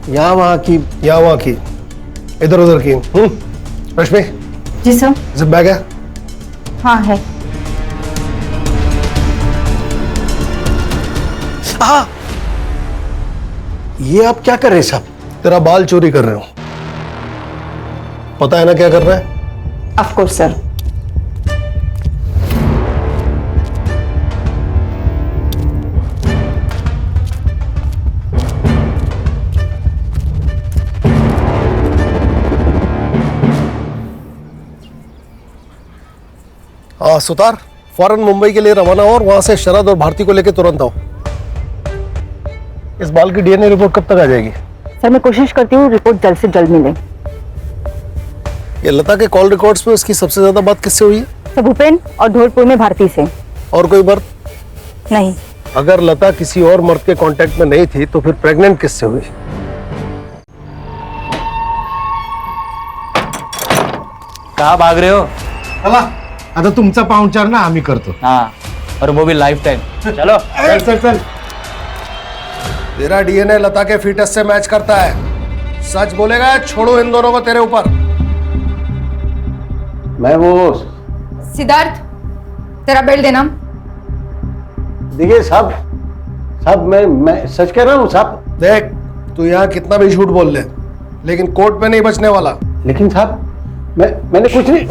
यहाँ वहाँ की। यहाँ वहाँ की, इधर उधर की। रश्मि। जी सर। जिप बैग है? हाँ है। हाँ, ये आप क्या कर रहे हैं साहब? तेरा बाल चोरी कर रहे हो। पता है ना क्या कर रहा है? Of course sir. हाँ सुतार, फौरन मुंबई के लिए रवाना हो और वहां से शरद और भारती को लेकर तुरंत आओ। इस बाल की डीएनए रिपोर्ट कब तक आ जाएगी? सर मैं कोशिश करती हूँ रिपोर्ट जल्द से जल्द मिले। ये लता के कॉल रिकॉर्ड्स में उसकी सबसे ज्यादा बात किससे हुई है? सर भूपेन और धौलपुर में भारती से। और कोई मर्द? नहीं। अगर लता किसी और मर्द के कांटेक्ट में नहीं थी तो फिर प्रेग्नेंट किससे हुई? कहाँ भाग रहे हो? चला, आता तुमचा पाहुणचार ना आम्ही करतो। हाँ, और वो भी लाइफ टाइम। चलो चल चल चल। तेरा डीएनए लता के फीटस से मैच करता है। सच बोलेगा, छोड़ो इन दोनों को तेरे ऊपर। मैं वो सिद्धार्थ, तेरा बेल्ट देना। देखिए साहब, मैं सच कह रहा हूँ साहब। देख, तू यहाँ कितना भी झूठ बोल ले, लेकिन कोर्ट में नहीं बचने वाला। लेकिन साहब, मैंने कुछ नहीं।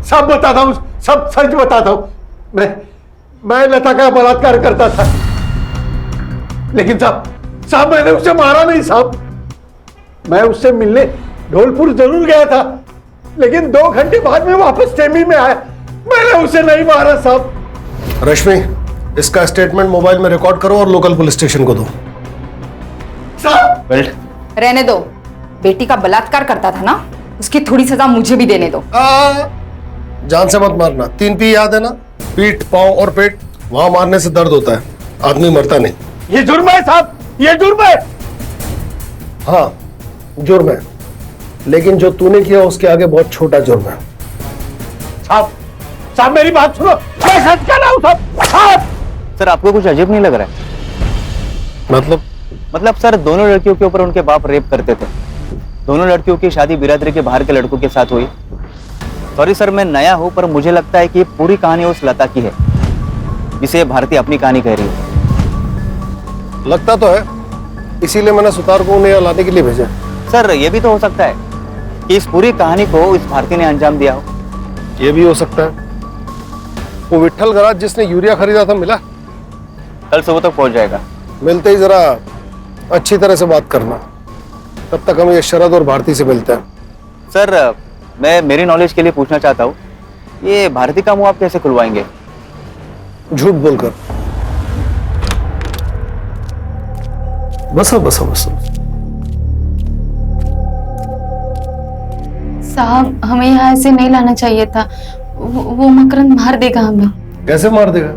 साहब बताता हूँ, सब सच बताता हूँ। मैं लता का बलात्कार करता था, लेकिन साहब मैंने उसे मारा नहीं साहब। मैं उससे मिलने ढोलपुर जरूर गया था, लेकिन 2 घंटे बाद में वापस टेमी में आया। मैंने उसे नहीं मारा साहब। रश्मि, इसका स्टेटमेंट मोबाइल में रिकॉर्ड करो और लोकल पुलिस स्टेशन को दो। रहने दो, बेटी का बलात्कार करता था ना, उसकी थोड़ी सजा मुझे भी देने दो। जान से मत मारना। 3 पी याद है ना? पीठ, पांव और पेट, वहां मारने से दर्द होता है, आदमी मरता नहीं। ये जुर्म है साहब, ये जुर्म है। हाँ जुर्म है, लेकिन जो तूने किया उसके आगे बहुत छोटा जुर्म है। साहब मेरी बात सुनो, मैं सच कह रहा हूं साहब। सर आपको कुछ अजीब नहीं लग रहा है? मतलब सर, दोनों लड़कियों के ऊपर उनके बाप रेप करते थे। दोनों लड़कियों की शादी बिरादरी के बाहर के लड़कों के साथ हुई। सॉरी सर, मैं नया हूं, पर मुझे लगता है कि ये पूरी कहानी उस लता की है जिसे भारती अपनी कहानी कह रही है। लगता तो है, इसीलिए मैंने सुतार को उन्हें लाने के लिए भेजा। सर ये भी तो हो सकता है कि इस पूरी कहानी को इस भारती ने अंजाम दिया हो। ये भी हो सकता है। वो विट्ठल गराज जिसने यूरिया खरीदा था मिला? कल सुबह तक पहुंच जाएगा। मिलते ही जरा अच्छी तरह से बात करना, तब तक हम ये शरद और भारती से मिलते हैं। सर मैं मेरी नॉलेज के लिए पूछना चाहता हूँ, ये भारती का मुंह आप कैसे खुलवाएंगे? झूठ बोलकर। बसो बसो बसो। साहब हमें यहाँ ऐसे नहीं लाना चाहिए था, वो मकरंद मार देगा हमें। कैसे मार देगा?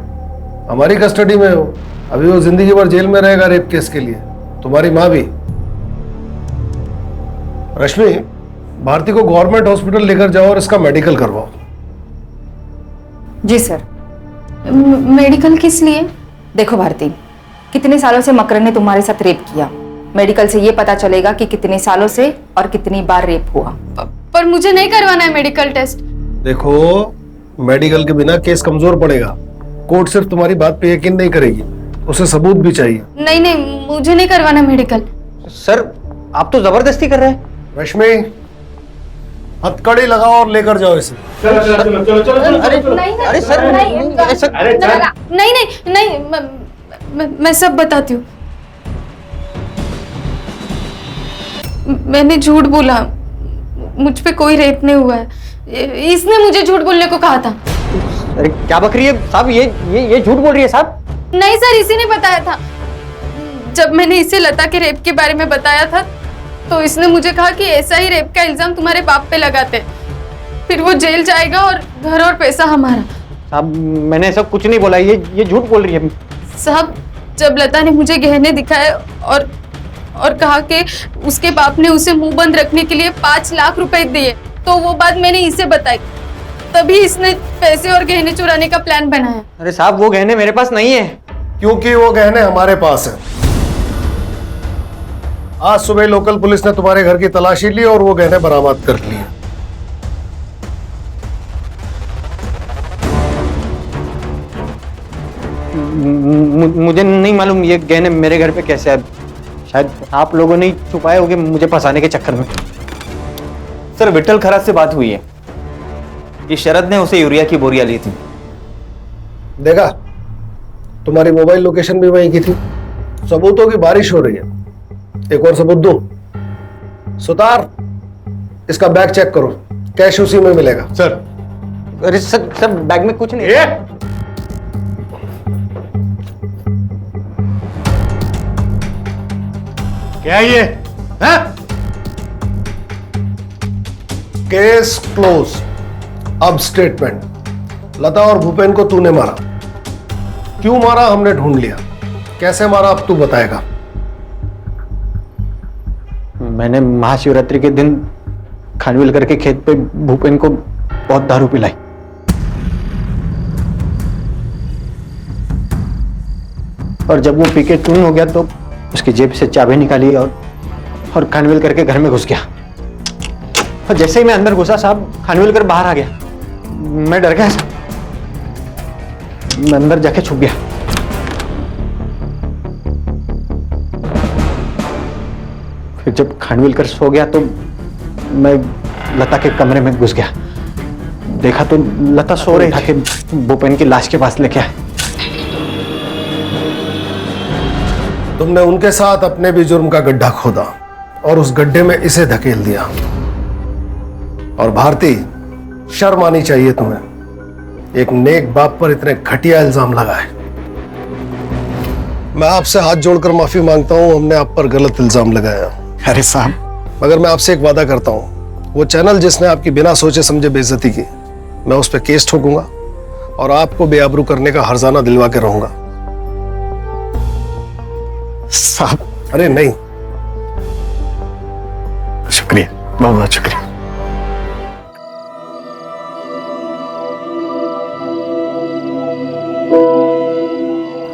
हमारी कस्टडी में हो, अभी वो जिंदगी भर जेल में रहेगा रेप केस के लिए, तुम्हारी माँ भी। रश्मि, भारती को गवर्नमेंट हॉस्पिटल लेकर जाओ और इसका मेडिकल करवाओ। जी सर। मेडिकल किस लिए? देखो भारती, कितने सालों से मकरंद ने तुम्हारे साथ रेप किया, मेडिकल से ये पता चलेगा कि कितने सालों से और कितनी बार रेप हुआ। पर मुझे नहीं करवाना है मेडिकल टेस्ट। देखो, मेडिकल के बिना केस कमजोर पड़ेगा। कोर्ट सिर्फ तुम्हारी बात पे यकीन नहीं करेगी, उसे सबूत भी चाहिए। नहीं, मुझे नहीं करवाना मेडिकल। सर आप तो जबरदस्ती कर रहे हैं। रश्मि, हथकड़ी लगाओ और लेकर जाओ इसे। नहीं, मैं सब बताती हूँ। मैंने झूठ बोला, मुझ पे कोई रेप नहीं हुआ है। इसने मुझे झूठ बोलने को कहा था। अरे क्या बक रही है साहब, ये झूठ बोल रही है साहब। नहीं सर, इसी ने बताया था। जब मैंने इसे लता के रेप के बारे में बताया था तो इसने मुझे कहा कि ऐसा ही रेप का इल्जाम तुम्हारे बाप पे लगाते, फिर वो जेल जाएगा और घर और पैसा हमारा। साहब मैंने ऐसा कुछ नहीं बोला, ये झूठ बोल रही है। साहब जब लता ने मुझे गहने दिखाए और कहा कि उसके बाप ने उसे मुंह बंद रखने के लिए 5 लाख रुपए दिए, तो वो बात मैंने इसे बताई, तभी इसने पैसे और गहने चुराने का प्लान बनाया। अरे साहब वो गहने मेरे पास नहीं है। क्योंकि वो गहने हमारे पास है। आज सुबह लोकल पुलिस ने तुम्हारे घर की तलाशी ली और वो गहने बरामद कर लिए। मुझे नहीं मालूम ये गहने मेरे घर पे कैसे आए। शायद आप लोगों ने छुपाए होंगे मुझे फंसाने के चक्कर में। सर विट्ठल खराज से बात हुई है कि शरद ने उसे यूरिया की बोरियां ली थी। देखा, तुम्हारी मोबाइल लोकेशन भी वहीं की थी। सबूतों की बारिश हो रही है। एक और सबूत दो। सुतार, इसका बैग चेक करो, कैश उसी में मिलेगा। सर अरे सर बैग में कुछ नहीं है। क्या ये है? Case close. अब स्टेटमेंट। लता और भूपेन को तूने मारा। क्यों मारा हमने ढूंढ लिया, कैसे मारा अब तू बताएगा। मैंने महाशिवरात्रि के दिन खानविलकर के खेत पे भूपेन को बहुत दारू पिलाई। और जब वो पी के टून हो गया तो उसकी जेब से चाबी निकाली और खानविलकर के घर में घुस गया। और जैसे ही मैं अंदर घुसा साहब, खानविलकर बाहर आ गया। मैं डर गया साहब, मैं अंदर जाके छुप गया। फिर जब खानविलकर सो गया तो मैं लता के कमरे में घुस गया, देखा तो लता सो रही थी, भूपेन की लाश के पास लेके आए। तुमने उनके साथ अपने भी जुर्म का गड्ढा खोदा और उस गड्ढे में इसे धकेल दिया। और भारती, शर्म आनी चाहिए तुम्हें, एक नेक बाप पर इतने घटिया इल्जाम लगाए। मैं आपसे हाथ जोड़कर माफी मांगता हूं, हमने आप पर गलत इल्जाम लगाया। अरे साहब, मगर मैं आपसे एक वादा करता हूं, वो चैनल जिसने आपकी बिना सोचे समझे बेइज्जती की, मैं उस पर केस ठोकूंगा और आपको बेआबरू करने का हर्जाना दिलवा के रहूंगा। साहब। अरे नहीं, शुक्रिया, बहुत बहुत शुक्रिया।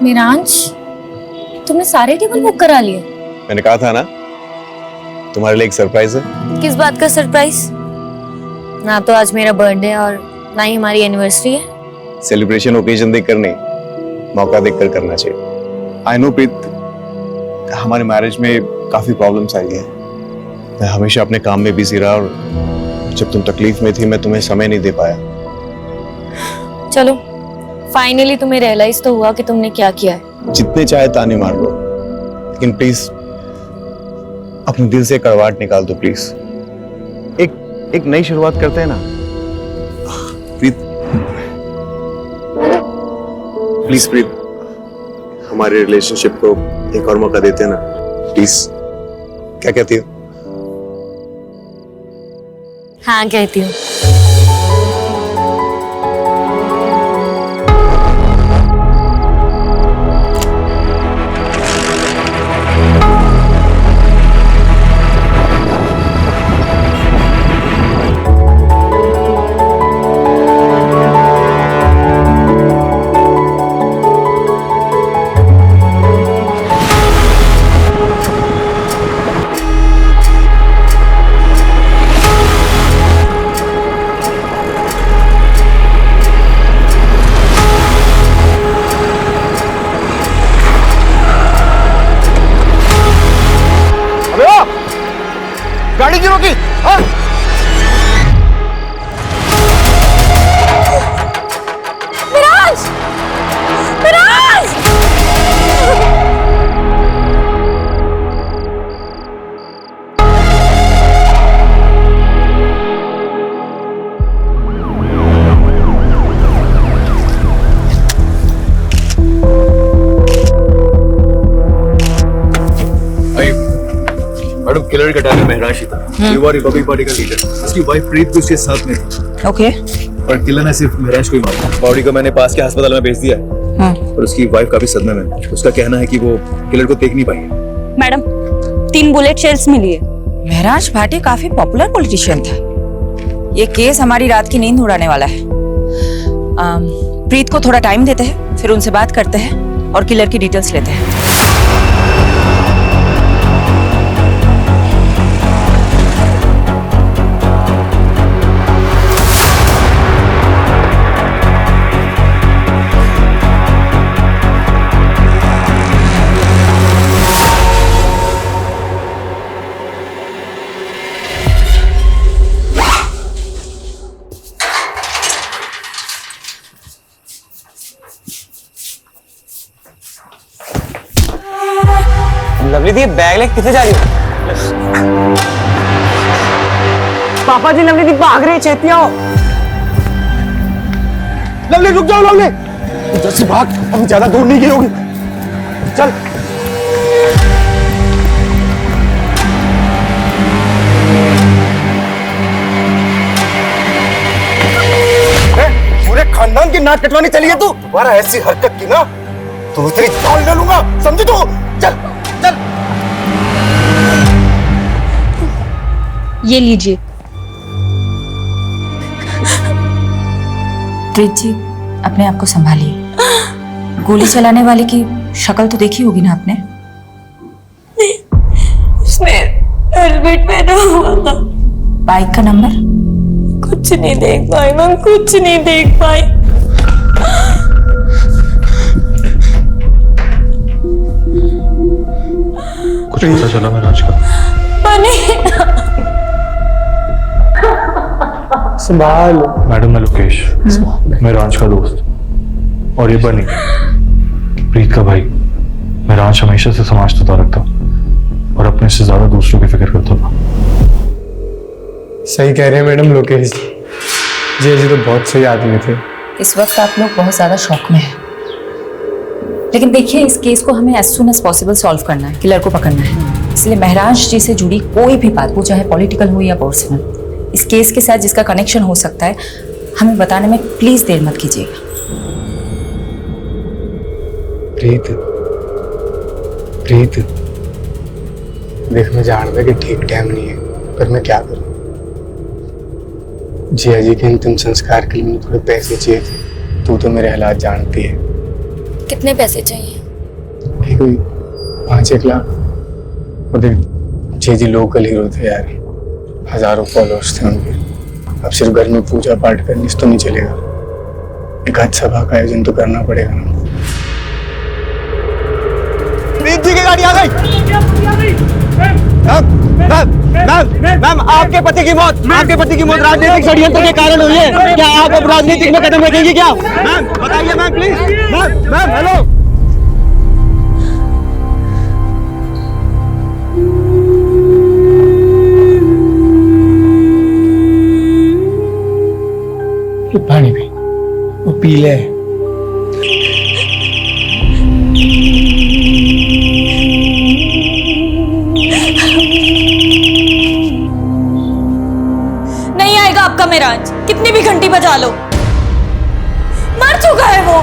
मिरांश, तुमने सारे टेबल बुक करा लिए? मैंने कहा था ना तुम्हारे लिए एक सरप्राइज है। किस बात का सरप्राइज? ना तो आज मेरा बर्थडे और ना ही हमारी एनिवर्सरी है। सेलिब्रेशन ओकेजन देखकर नहीं, मौका देखकर करना चाहिए। आई नो प्रीत, हमारे मैरिज में काफी प्रॉब्लम्स आई है। मैं हमेशा अपने काम में बिजी रहा और जब तुम तकलीफ में थी मैं तुम्हें समय नहीं दे पाया। चलो, फाइनली तुम्हें रियलाइज तो हुआ कि तुमने क्या किया है। जितने चाहे ताने मार लो, लेकिन प्लीज अपने दिल से कड़वाहट निकाल दो प्लीज। एक नई शुरुआत करते हैं ना प्रीत। प्लीज प्रीत, हमारे रिलेशनशिप को एक और मौका देते हैं ना प्लीज। क्या कहती हो? हाँ कहती हूँ। गाड़ी क्यों रोकी? हाँ? मिराज! मिराज! मैडम, किलर का टाइम महराज ही था। युवा रिपब्लिक पार्टी का लीडर, उसकी वाइफ प्रीत भी उसके साथ में थी। ओके। और किलर ने सिर्फ महराज को ही मारा। बॉडी को मैंने पास के अस्पताल में भेज दिया है। और उसकी वाइफ काफी सदमे में। उसका कहना है कि वो किलर को देख नहीं पाई। मैडम, 3 बुलेट शेल्स मिली है। महराज भाटी काफी पॉपुलर पॉलिटिशियन था। ये केस हमारी रात की नींद उड़ाने वाला है। प्रीत को थोड़ा टाइम देते हैं, फिर उनसे बात करते हैं और किलर की डिटेल्स लेते हैं। लवली दी, बैग लेके कितने जा रही हो? पापा जी, लवली दी भाग रही, छेती आओ। लवली रुक जाओ, लवली जैसे भाग, हम ज्यादा दूर नहीं गई होगी। चल। पूरे खानदान की नाक कटवानी चली है तू। तुम्हारा ऐसी हरकत की ना तो तेरी जान ले लूंगा, समझी तू? चल चल। ये लीजिए। प्रीत जी, अपने आप को संभालिए। गोली चलाने वाले की शक्ल तो देखी होगी ना आपने? उसने हेलमेट पहना हुआ था। बाइक का नंबर? कुछ नहीं देख पाई मैं, कुछ नहीं देख पाई। कुछ पता चला महराज का? बनी। संभाल। मैडम मैं लोकेश, मैं रांच का दोस्त, और ये बनी प्रीत का भाई। मैं रांच हमेशा से समझता रखता और अपने से ज्यादा दूसरों की फिक्र करता था। सही कह रहे हैं मैडम लोकेश जी तो बहुत सही आदमी थे। इस वक्त आप लोग बहुत ज्यादा शॉक में हैं, लेकिन देखिए इस केस को हमें as soon as possible solve करना है, किलर को पकड़ना है। इसलिए महराज जी से जुड़ी कोई भी बात, वो चाहे पॉलिटिकल हो या पर्सनल, इस केस के साथ जिसका कनेक्शन हो सकता है, हमें बताने में प्लीज देर मत कीजिएगा। प्रीत देख, मैं जानता कि ठीक टाइम नहीं है, पर मैं क्या करूं। जिया जी के अंतिम संस्कार के लिए मुझे थोड़े पैसे चाहिए थे। तू तो मेरे हालात जानती है। कितने पैसे चाहिए? कोई 5-1 लाख। और देख, जी जी लोकल हीरो थे यार, हजारों फॉलोअर्स थे उनके। अब सिर्फ घर में पूजा पाठ करने से तो नहीं चलेगा, एक आज सभा का आयोजन तो करना पड़ेगा ना। प्रीत जी की गाड़ी आ गई। मैम, आपके पति की मौत राजनीतिक षड्यंत्र के कारण हुई है। क्या आप अब राजनीतिक में कदम रखेंगी क्या? मैम बताइए मैम, प्लीज। Ma'am hello. पानी पी, वो पी ले। नहीं आएगा आपका महराज, कितनी भी घंटी बजा लो, मर चुका है वो।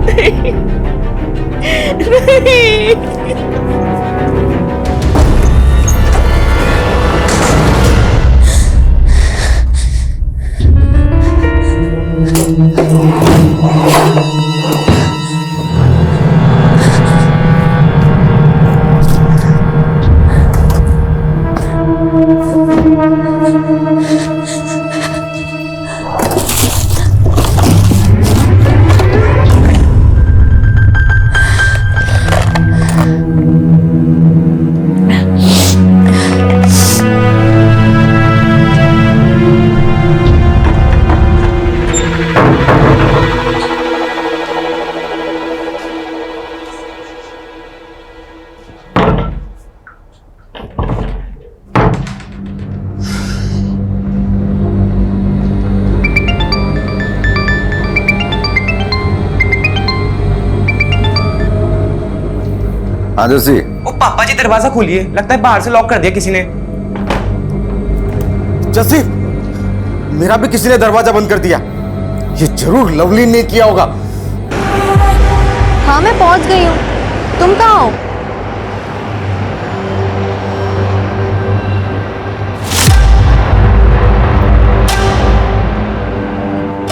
नहीं। हाँ जोशी। ओ पापा जी दरवाजा खोलिए, लगता है बाहर से लॉक कर दिया किसी ने। जसी, मेरा भी किसी ने दरवाजा बंद कर दिया। ये जरूर लवली ने किया होगा। हाँ मैं पहुंच गई हूँ, तुम कहाँ हो?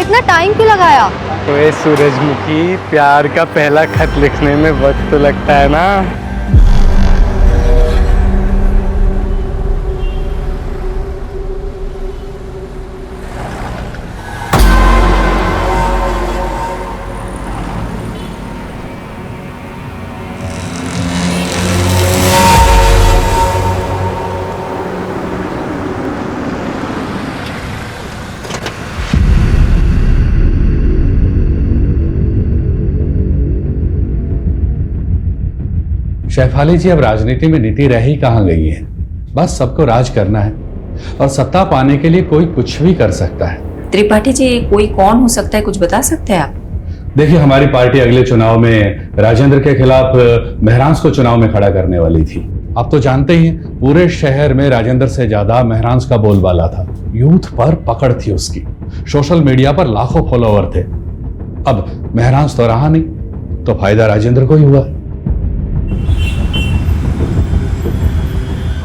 इतना टाइम क्यों लगाया? ओए सूरजमुखी, प्यार का पहला खत लिखने में वक्त तो लगता है ना। शेफाली जी, अब राजनीति में नीति रह ही कहां गई है। बस सबको राज करना है और सत्ता पाने के लिए कोई कुछ भी कर सकता है। त्रिपाठी जी, कोई कौन हो सकता है, कुछ बता सकते हैं आप? देखिए, हमारी पार्टी अगले चुनाव में राजेंद्र के खिलाफ महरांस को चुनाव में खड़ा करने वाली थी। आप तो जानते ही हैं, पूरे शहर में राजेंद्र से ज्यादा महरांस का बोलबाला था। यूथ पर पकड़ थी उसकी, सोशल मीडिया पर लाखों फॉलोवर थे। अब महरांस तो रहा नहीं, तो फायदा राजेंद्र को ही हुआ।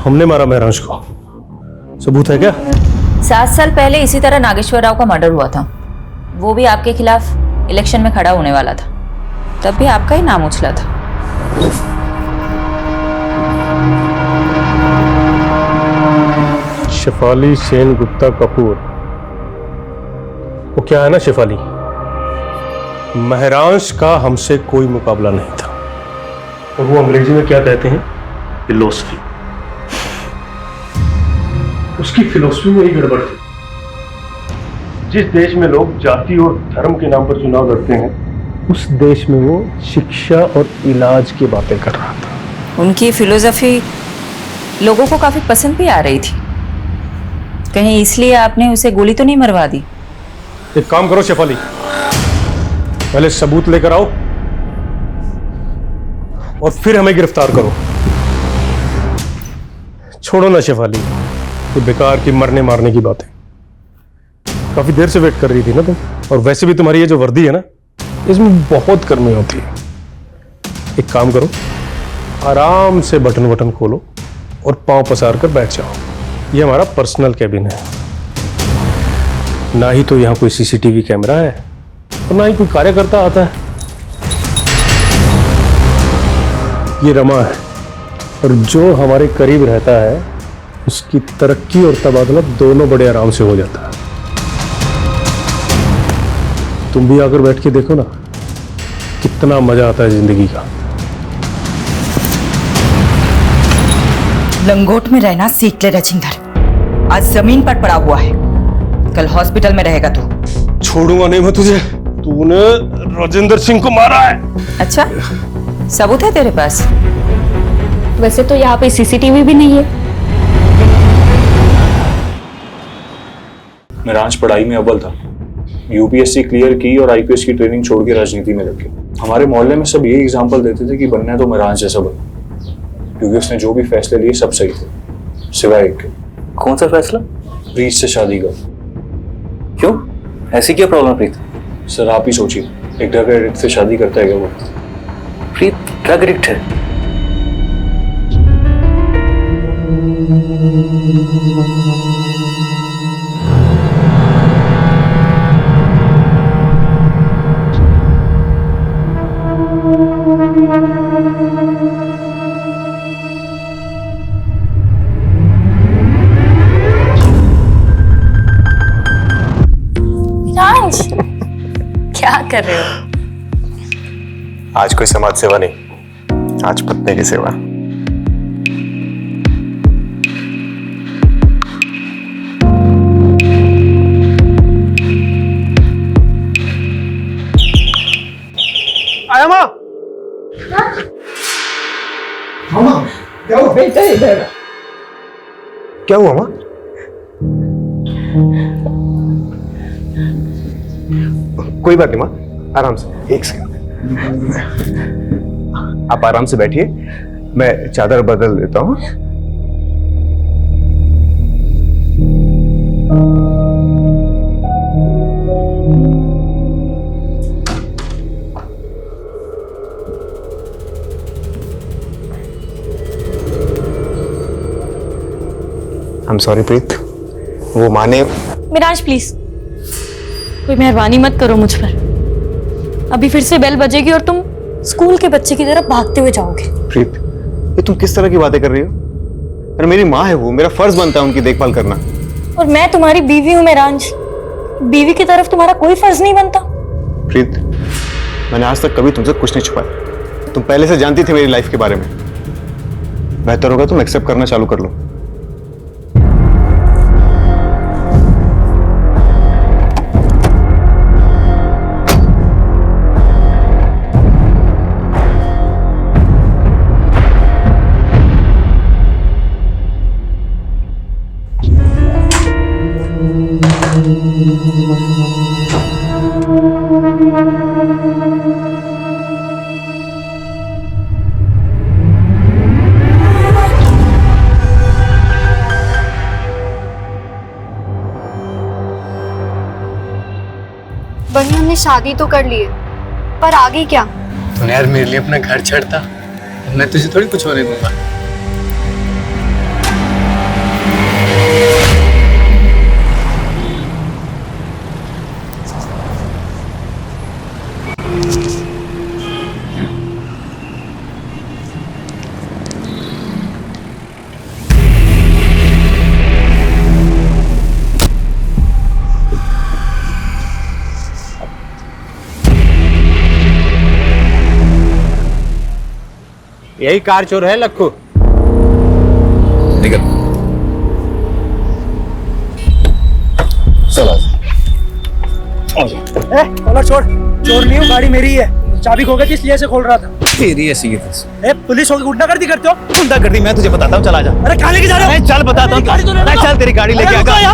हमने मारा महराज को, सबूत है क्या? 7 साल पहले इसी तरह नागेश्वर राव का मर्डर हुआ था। वो भी आपके खिलाफ इलेक्शन में खड़ा होने वाला था, तब भी आपका ही नाम उछला था। शेफाली सेन गुप्ता कपूर, वो क्या है ना शेफाली, महरांश का हमसे कोई मुकाबला नहीं था। और वो अंग्रेजी में क्या कहते हैं? फिलोसफी। उसकी फिलोसफी में ही गड़बड़ थी। जिस देश में लोग जाति और धर्म के नाम पर चुनाव लड़ते हैं, उस देश में वो शिक्षा और इलाज की बातें कर रहा था। उनकी फिलोसफी लोगों को काफी पसंद भी आ रही थी। कहीं इसलिए आपने उसे गोली तो नहीं मरवा दी? एक काम करो शेफाली, पहले सबूत लेकर आओ और फिर हमें गिरफ्तार करो। छोड़ो ना शेफाली, ये बेकार की मरने मारने की बातें। काफी देर से वेट कर रही थी ना तुम, और वैसे भी तुम्हारी ये जो वर्दी है ना, इसमें बहुत गर्मी होती है। एक काम करो, आराम से बटन वटन खोलो और पांव पसार कर बैठ जाओ। ये हमारा पर्सनल कैबिन है। ना ही तो यहां कोई सीसीटीवी कैमरा है और ना ही कोई कार्यकर्ता आता है। ये रमा है, और जो हमारे करीब रहता है उसकी तरक्की और तबादला दोनों बड़े आराम से हो जाता है। तुम भी आकर बैठ के देखो ना, कितना मजा आता है जिंदगी का। लंगोट में रहना सीख ले राजेंद्र, आज जमीन पर पड़ा हुआ है, कल हॉस्पिटल में रहेगा तू। छोड़ूंगा नहीं मैं तुझे। तूने राजेंद्र सिंह को मारा है। अच्छा, सबूत है तेरे पास? वैसे तो यहाँ पे सीसीटीवी भी नहीं है। महरांश पढ़ाई में अव्वल था, यूपीएससी क्लियर की और आईपीएस की ट्रेनिंग छोड़ के राजनीति में लग गया। हमारे मोहल्ले में सब यही एग्जाम्पल देते थे कि बनना है तो महरांश जैसा बन, क्योंकि उसने जो भी फैसले लिए सब सही थे, सिवाय एक। कौन सा फैसला? प्रीत से शादी का। क्यों, ऐसी क्या प्रॉब्लम प्रीत? सर आप ही सोचिए, एक ड्रग एडिक्ट से शादी करता है क्या वो? प्रीत ड्रग एडिक्ट है? क्या कर रहे हो? आज कोई समाज सेवा नहीं, आज पत्नी की सेवा। आया माँ। मामा क्या हुआ? बेटा इधर। क्या हुआ माँ? कोई बात नहीं माँ, आराम से। एक सेकंड, आप आराम से बैठिए, मैं चादर बदल देता हूँ। I'm sorry प्रीत, वो माने। मिराज प्लीज, कोई मेहरबानी मत करो मुझ पर। अभी फिर से बेल बजेगी और तुम स्कूल के बच्चे की तरफ भागते हुए जाओगे। प्रीत, ये तुम किस तरह की बातें कर रही हो? अरे मेरी माँ है वो, मेरा फर्ज बनता है उनकी देखभाल करना। और मैं तुम्हारी बीवी हूँ मिराज, बीवी की तरफ तुम्हारा कोई फर्ज नहीं बनता? प्रीत, मैंने आज तक कभी तुमसे कुछ नहीं छुपाया। तुम पहले से जानती थी मेरी लाइफ के बारे में। बेहतर होगा तुम एक्सेप्ट करना चालू कर लो। बनी हमने शादी तो कर ली है, पर आगे क्या? तूने यार मेरे लिए अपना घर छोड़ता, मैं तुझे थोड़ी कुछ होने दूंगा। यही कार चोर है लक्खू। निकल। चलो। कॉलर छोड़, चोर नहीं हूँ, गाड़ी मेरी है। चाबी खो गई थी इसलिए से खोल रहा था। तेरी ऐसी ही थी। पुलिस होगी गुंडागर्दी करते हो? गुंडागर्दी मैं तुझे बताता हूँ, चला जा। अरे कहाँ लेके जा रहे हो? चल बताता हूँ। चल तेरी गाड़ी लेके आगा।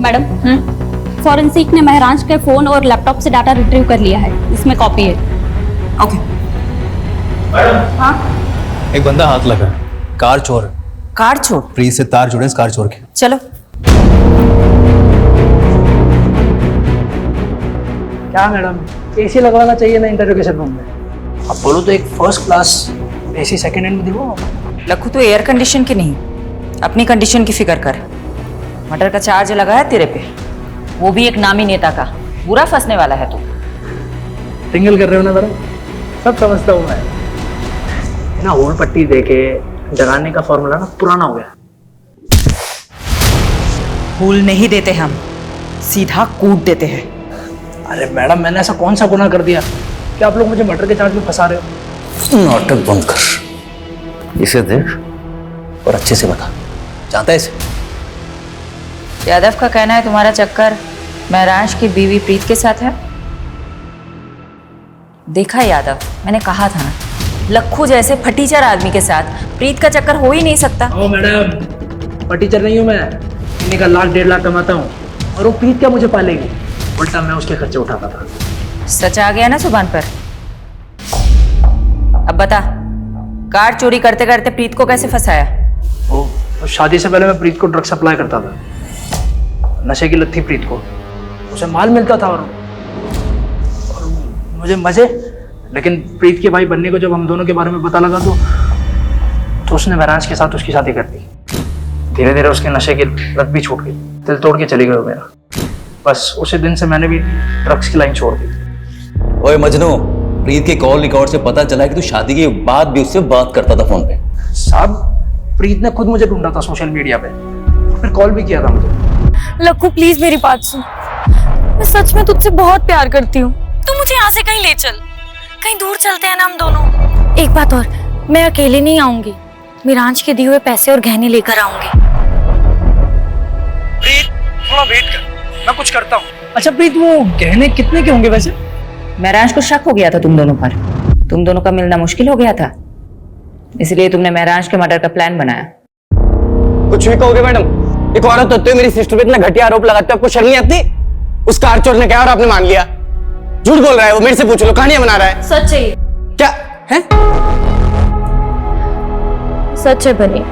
मैडम, फॉरेंसिक ने महराज के फोन और लैपटॉप से डाटा रिट्रीव कर लिया है, इसमें कॉपी है। ओके। हाँ, एक बंदा हाथ लगा, कार चोर। कार चोर? प्रीत से तार जुड़े इस कार चोर के। चलो। क्या मैडम, एसी लगवाना चाहिए ना इंटरोगेशन रूम में? अब बोलो तो एक first class AC second hand में दिलवाओ। लखू तो एयर कंडीशन की नहीं, अपनी कंडीशन की फिक्र कर। मर्डर का चार्ज लगा है तेरे पे, वो भी एक नामी नेता का। बुरा फंसने वाला है तू। टिंगल कर रहे हो ना जरा, सब समझता हूँ मैं ना। होल पट्टी देके डराने का फॉर्मूला ना पुराना हो गया। फूल नहीं देते हम, सीधा कूट देते हैं। अरे मैडम, मैंने ऐसा कौन सा गुनाह कर दिया कि आप लोग मुझे मर्डर के चार्ज में फंसा रहे हो? नाटक बंद कर, इसे देख और अच्छे से बता, जानता है इसे? यादव का कहना है तुम्हारा चक्कर महराज की बीवी प्रीत के साथ है। देखा यादव, मैंने कहा था ना, लखू जैसे फटीचर आदमी के साथ प्रीत का चक्कर हो ही नहीं सकता। ओ मैडम, फटीचर नहीं हूँ मैं। महीने का 1 लाख 1.5 लाख कमाता हूँ और वो प्रीत क्या मुझे पालेगी? उल्टा मैं उसके खर्चे उठाता था। सच आ गया ना जुबान पर। अब बता, कार चोरी करते करते प्रीत को कैसे फंसाया? वो शादी से पहले मैं प्रीत को ड्रग सप्लाई करता था। नशे की लत थी प्रीत को, उसे माल मिलता था और मुझे मजे। लेकिन प्रीत के भाई बनने को जब हम दोनों के बारे में पता लगा तो उसने महराज के साथ उसकी शादी कर दी। धीरे धीरे उसके नशे की लत भी छूट गई, दिल तोड़ के चली गई वो मेरा। बस उसी दिन से मैंने भी ड्रग्स की लाइन छोड़ दी। ओए मजनू, प्रीत के कॉल रिकॉर्ड से पता चला कि तू शादी के बाद भी उससे बात करता था फोन पे। साहब, प्रीत ने खुद मुझे ढूंढा था सोशल मीडिया पे, फिर कॉल भी किया था मुझे। लक्कू प्लीज मेरी बात सुन, मैं सच में तुझसे बहुत प्यार करती हूँ। तू मुझे यहाँ से कहीं ले चल, कहीं दूर चलते हैं ना हम दोनों। एक बात और, मैं अकेले नहीं आऊंगी, मिरांज के दिए हुए पैसे और गहने लेकर आऊंगी। प्रीत, थोड़ा वेट कर, मैं कुछ करता हूँ। अच्छा प्रीत, वो गहने कितने के होंगे वैसे? महराज को शक हो गया था तुम दोनों पर। तुम दोनों का मिलना मुश्किल हो गया था, इसलिए तुमने महराज के मर्डर का प्लान बनाया। कुछ भी कहोगे मैडम, एक औरत होते हुए मेरी सिस्टर पे इतना घटिया आरोप लगाते हो, आपको शर्म नहीं आती? उस कार चोर ने कहा और आपने मान लिया। झूठ बोल रहा है वो, मेरे से पूछ लो, कहानियां बना रहा है। सच है क्या है? सच है बनी,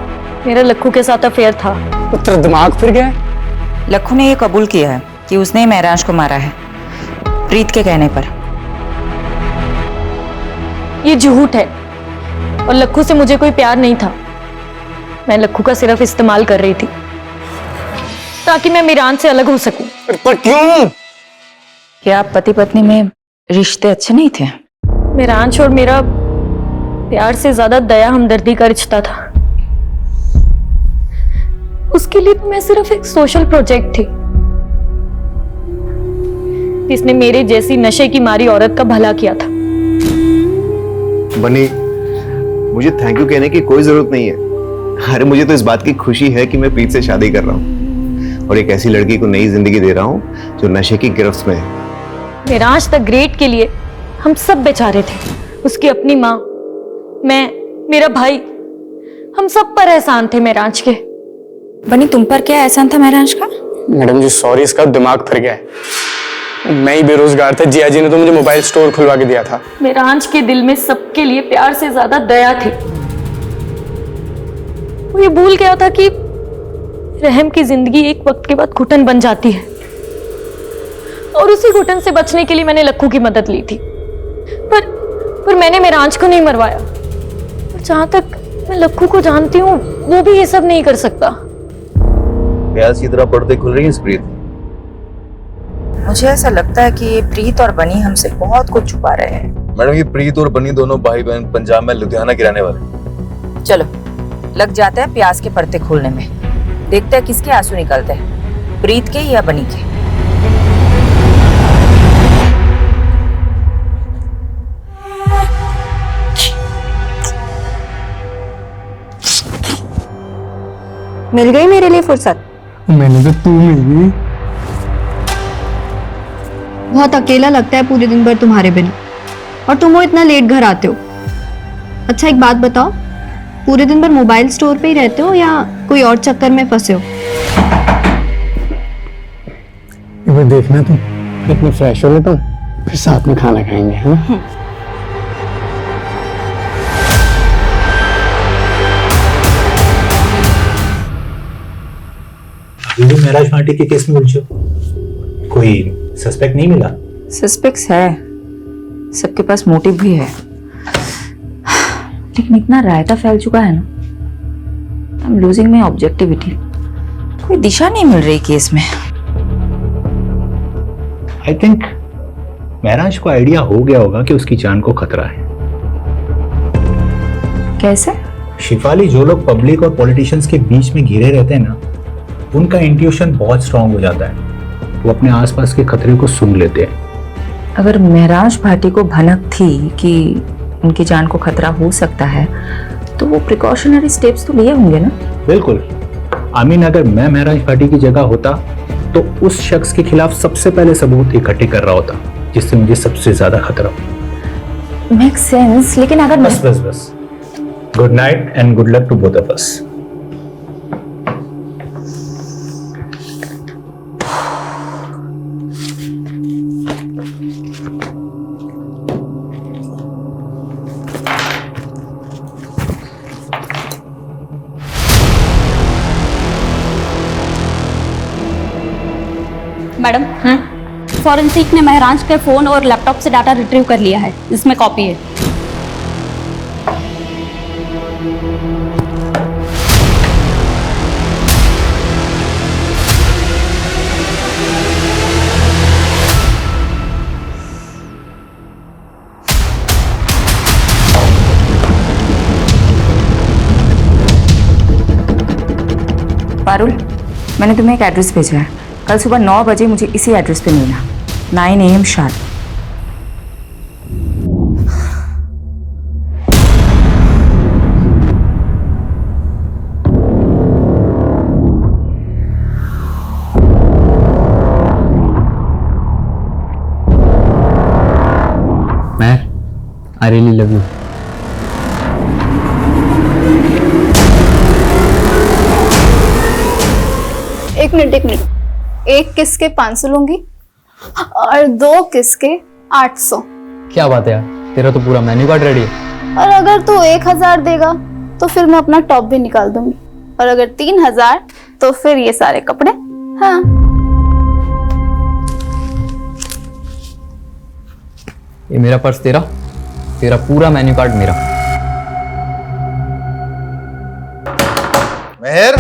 मेरा लक्खू के साथ अफेयर था। तेरा दिमाग फिर गया? लक्खू ने ये कबूल किया है कि उसने महराज को मारा है प्रीत के कहने पर। ये झूठ है और लक्खू से मुझे कोई प्यार नहीं था। मैं लक्खू का सिर्फ इस्तेमाल कर रही थी ताकि मैं मिरान से अलग हो सकूं। पर क्यों? क्या पति पत्नी में रिश्ते अच्छे नहीं थे? मिरांश और मेरा प्यार से ज्यादा दया हमदर्दी का रिश्ता था। उसके लिए तो मैं सिर्फ एक सोशल प्रोजेक्ट थी जिसने मेरे जैसी नशे की मारी औरत का भला किया था। बनी, मुझे थैंक यू कहने की कोई जरूरत नहीं है। अरे मुझे तो इस बात की खुशी है कि मैं प्रीत से शादी कर रहा हूँ और एक ऐसी लड़की को नई जिंदगी दे रहा हूँ जो नशे की गिरफ्त में है। मिरांश द ग्रेट के लिए हम सब बेचारे थे। उसकी अपनी माँ, मैं, मेरा भाई, हम सब पर एहसान थे मिरांश के। बनी, तुम पर क्या एहसान था मिरांश का? मैडम जी सॉरी, इसका दिमाग फिर गया है। मैं ही बेरोजगार था, जिया जी ने तो मुझे मोबाइल स्टोर खुलवा के दिया था। मिरांश के दिल में सबके लिए प्यार से ज्यादा दया थी। वो ये भूल गया था कि रहम की जिंदगी एक वक्त के बाद घुटन बन जाती है और उसी घुटन से बचने के लिए मैंने लक्खू की मदद ली थी। पर मैंने मिरांश को नहीं मरवाया। और जहां तक मैं लक्खू को जानती हूँ, वो भी ये सब नहीं कर सकता। प्याज की तरह पर्दे खुल रही है प्रीत। मुझे ऐसा लगता है कि ये प्रीत और बनी हमसे बहुत कुछ छुपा रहे हैं। मैडम, ये प्रीत और बनी दोनों भाई बहन पंजाब में लुधियाना के रहने वाले। चलो लग जाते हैं प्याज के पर्दे खोलने में। देखते हैं किसके आंसू निकलते हैं, प्रीत के या बनी के। मिल गई मेरे लिए फुर्सत? मैंने तो तू मिल गई। बहुत अकेला लगता है पूरे दिन भर तुम्हारे बिना, और तुम वो इतना लेट घर आते हो। अच्छा एक बात बताओ, पूरे दिन भर मोबाइल स्टोर पे ही रहते हो या कोई और चक्कर में फंसे हो? एक बार देखना तुम, इतना फ्रेश हो लेता हूँ, फिर साथ में खाना खाएंगे, है ना? अभी भी महराज भाटी के केस में उलझे हो? कोई सस्पेक्ट नहीं मिला? सस्पेक्ट्स है, सबके पास मोटिव भी है, लेकिन इतना रायता फैल चुका है ना, I am losing my objectivity. कोई दिशा नहीं मिल रही केस में। आई थिंक महराज को आइडिया हो गया होगा कि उसकी जान को खतरा है। कैसे? शिफाली, जो लोग पब्लिक और पॉलिटिशियंस के बीच में घिरे रहते हैं ना, उनका इंट्यूशन बहुत स्ट्रांग हो जाता है। वो अपने आसपास के खतरे को सूंघ लेते हैं। अगर महराज भाटी को भनक थी कि उनकी जान को खतरा हो सकता है, तो वो प्रिकॉशनरी स्टेप्स तो लिए होंगे ना? बिल्कुल। आमीन, अगर मैं महराज भाटी की जगह होता तो उस शख्स के खिलाफ सबसे पहले सबूत इकट्ठे कर रहा होता, जिससे मुझे सबसे ज्यादा खतरा हो। मेक सेंस, लेकिन अगर बस बस बस, good night and good luck to both of us. Madam, forensic ने महराज के फोन और लैपटॉप से डाटा रिट्रीव कर लिया है, इसमें कॉपी है। पारुल, मैंने तुम्हें एक एड्रेस भेजा है, कल सुबह 9 बजे मुझे इसी एड्रेस पे मिलना, 9 AM sharp. Mehar, I really love you. एक मिनट, एक किस के 500 लूंगी और 2 किस के 800। क्या बात है यार, तेरा तो पूरा मेन्यू कार्ड रेडी है। और अगर तू 1000 देगा तो फिर मैं अपना टॉप भी निकाल दूंगी, और अगर 3000 तो फिर ये सारे कपड़े। हाँ, ये मेरा पर्स तेरा, तेरा पूरा मेन्यू कार्ड मेरा। मेहर,